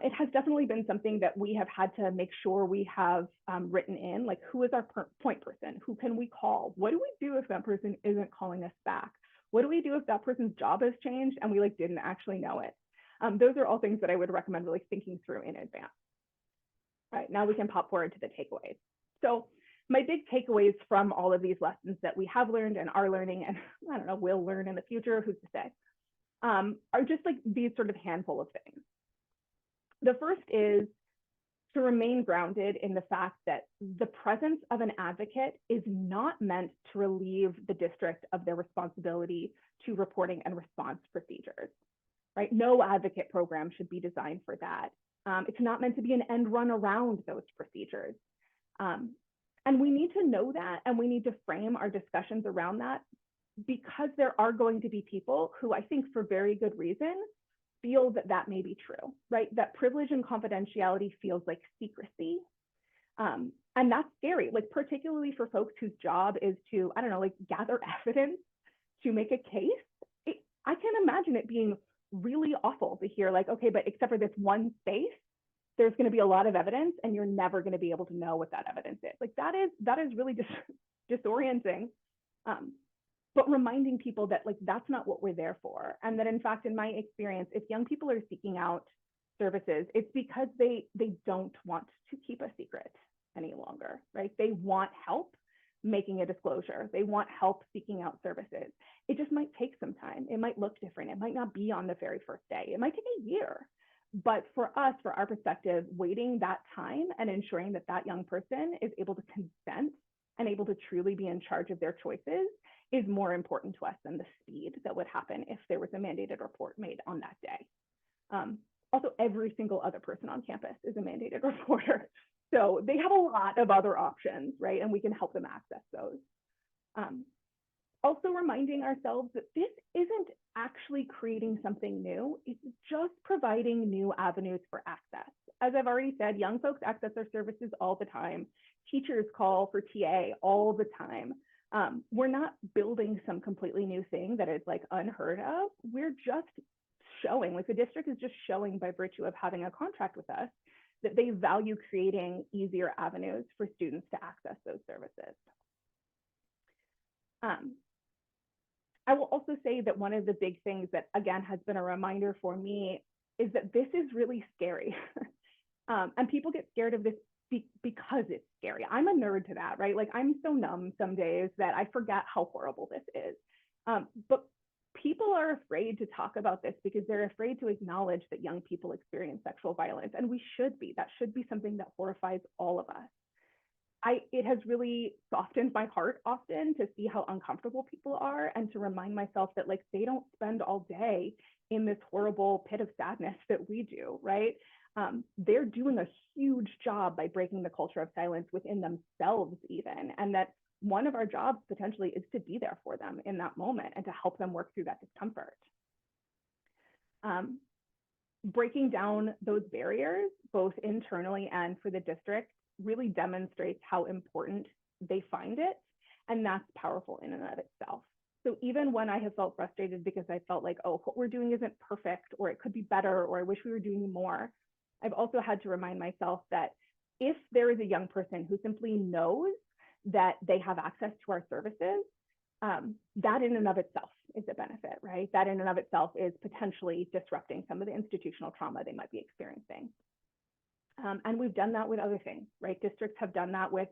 it has definitely been something that we have had to make sure we have written in, like who is our point person? Who can we call? What do we do if that person isn't calling us back? What do we do if that person's job has changed and we like didn't actually know it? Those are all things that I would recommend really thinking through in advance. All right, now we can pop forward to the takeaways. So my big takeaways from all of these lessons that we have learned and are learning, and I don't know, will learn in the future, who's to say, are just like these sort of handful of things. The first is to remain grounded in the fact that the presence of an advocate is not meant to relieve the district of their responsibility to reporting and response procedures, right? No advocate program should be designed for that. It's not meant to be an end run around those procedures. And we need to know that, and we need to frame our discussions around that, because there are going to be people who I think for very good reason feel that that may be true, right? That privilege and confidentiality feels like secrecy. And that's scary, like particularly for folks whose job is to, I don't know, like gather evidence to make a case. I can imagine it being really awful to hear like, okay, but except for this one space, there's going to be a lot of evidence and you're never going to be able to know what that evidence is. Like that is really disorienting. But reminding people that like that's not what we're there for, and that in fact, in my experience, if young people are seeking out services, it's because they don't want to keep a secret any longer, right? They want help making a disclosure. They want help seeking out services. It just might take some time. It might look different. It might not be on the very first day. It might take a year. But for us, for our perspective, waiting that time and ensuring that that young person is able to consent and able to truly be in charge of their choices is more important to us than the speed that would happen if there was a mandated report made on that day. Also, every single other person on campus is a mandated reporter. So they have a lot of other options, right? And we can help them access those. Also reminding ourselves that this isn't actually creating something new. It's just providing new avenues for access. As I've already said, young folks access our services all the time. Teachers call for TA all the time. We're not building some completely new thing that is like unheard of. We're just showing, like the district is just showing by virtue of having a contract with us that they value creating easier avenues for students to access those services. I will also say that one of the big things that, again, has been a reminder for me is that this is really scary. And people get scared of this because it's scary. I'm a nerd to that, right? Like I'm so numb some days that I forget how horrible this is. But people are afraid to talk about this because they're afraid to acknowledge that young people experience sexual violence. And we should be. That should be something that horrifies all of us. It has really softened my heart often to see how uncomfortable people are and to remind myself that like they don't spend all day in this horrible pit of sadness that we do, right? they're doing a huge job by breaking the culture of silence within themselves even, and that one of our jobs potentially is to be there for them in that moment and to help them work through that discomfort. Breaking down those barriers, both internally and for the district, really demonstrates how important they find it, and that's powerful in and of itself. So even when I have felt frustrated because I felt like, oh, what we're doing isn't perfect, or it could be better, or I wish we were doing more, I've also had to remind myself that if there is a young person who simply knows that they have access to our services, that in and of itself is a benefit, right? That in and of itself is potentially disrupting some of the institutional trauma they might be experiencing. And we've done that with other things, right? Districts have done that with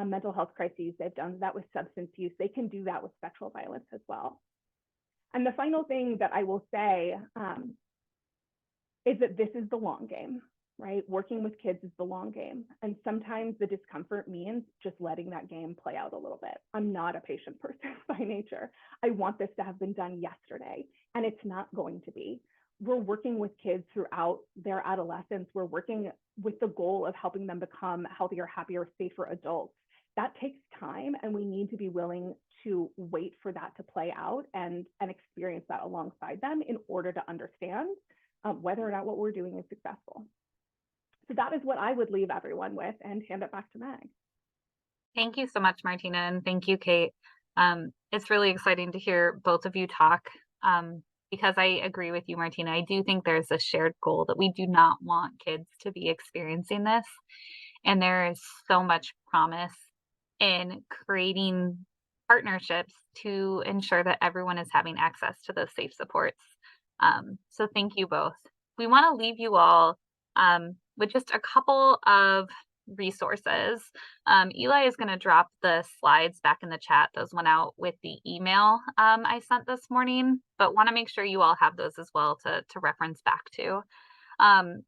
mental health crises. They've done that with substance use. They can do that with sexual violence as well. And the final thing that I will say is that this is the long game, right? Working with kids is the long game. And sometimes the discomfort means just letting that game play out a little bit. I'm not a patient person by nature. I want this to have been done yesterday, and it's not going to be. We're working with kids throughout their adolescence. We're working with the goal of helping them become healthier, happier, safer adults. That takes time, and we need to be willing to wait for that to play out and experience that alongside them in order to understand whether or not what we're doing is successful. So that is what I would leave everyone with, and hand it back to Meg. Thank you so much, Martina, and thank you, Kate. It's really exciting to hear both of you talk because I agree with you, Martina. I do think there's a shared goal that we do not want kids to be experiencing this. And there is so much promise in creating partnerships to ensure that everyone is having access to those safe supports. So thank you both. We want to leave you all with just a couple of resources. Eli is going to drop the slides back in the chat. Those went out with the email I sent this morning, but want to make sure you all have those as well to reference back to.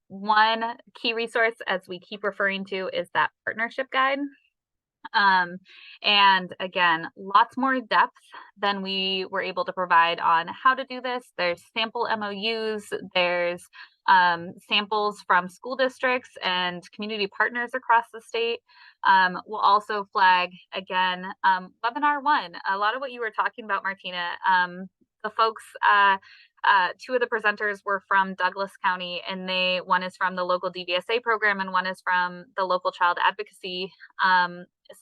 One key resource, as we keep referring to, is that partnership guide. And again, lots more depth than we were able to provide on how to do this. There's sample MOUs, there's samples from school districts and community partners across the state. We'll also flag again, webinar 1, a lot of what you were talking about, Martina. The folks, two of the presenters were from Douglas County, and one is from the local DVSA program and one is from the local child advocacy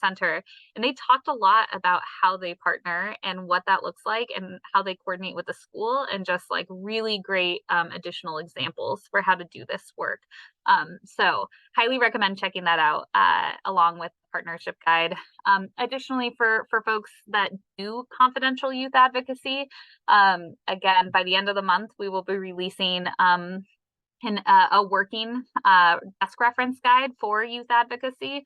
center. And they talked a lot about how they partner and what that looks like and how they coordinate with the school, and just like really great additional examples for how to do this work. So highly recommend checking that out along with the partnership guide. Additionally, for folks that do confidential youth advocacy, again, by the end of the month, we will be releasing a working desk reference guide for youth advocacy.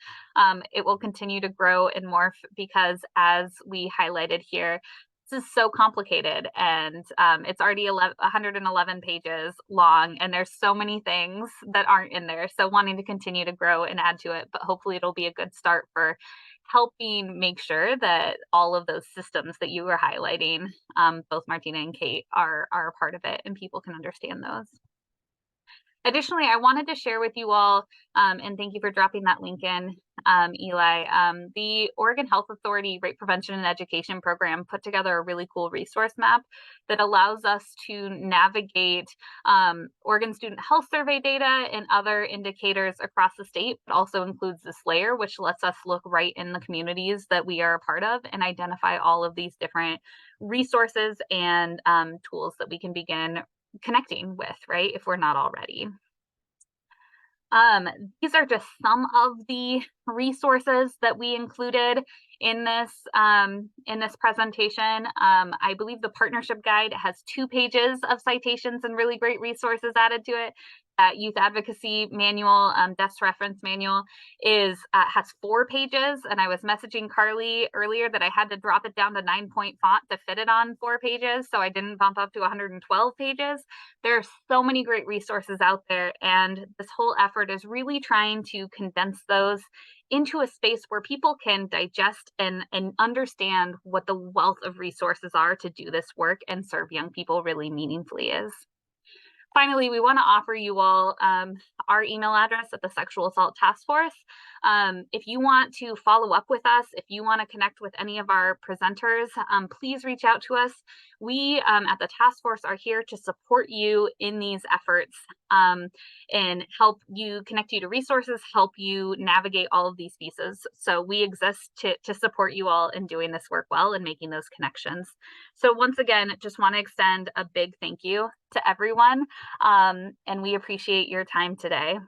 It will continue to grow and morph because, as we highlighted here, this is so complicated, and it's already 111 pages long, and there's so many things that aren't in there. So wanting to continue to grow and add to it, but hopefully it'll be a good start for helping make sure that all of those systems that you were highlighting, both Martina and Kate, are a part of it, and people can understand those. Additionally, I wanted to share with you all, and thank you for dropping that link in, Eli, the Oregon Health Authority Rape Prevention and Education Program put together a really cool resource map that allows us to navigate Oregon Student Health Survey data and other indicators across the state, but also includes this layer, which lets us look right in the communities that we are a part of and identify all of these different resources and tools that we can begin connecting with, right, if we're not already. These are just some of the resources that we included in this presentation. I believe the partnership guide has 2 pages of citations and really great resources added to it. Youth advocacy manual, desk reference manual has 4 pages, and I was messaging Carly earlier that I had to drop it down to 9-point font to fit it on 4 pages, so I didn't bump up to 112 pages. There are so many great resources out there, and this whole effort is really trying to condense those into a space where people can digest and understand what the wealth of resources are to do this work and serve young people really meaningfully is. Finally, we want to offer you all our email address at the Sexual Assault Task Force. If you want to follow up with us, if you want to connect with any of our presenters, please reach out to us. We at the task force are here to support you in these efforts and help you, connect you to resources, help you navigate all of these pieces. So we exist to support you all in doing this work well and making those connections. So once again, just want to extend a big thank you to everyone, and we appreciate your time today.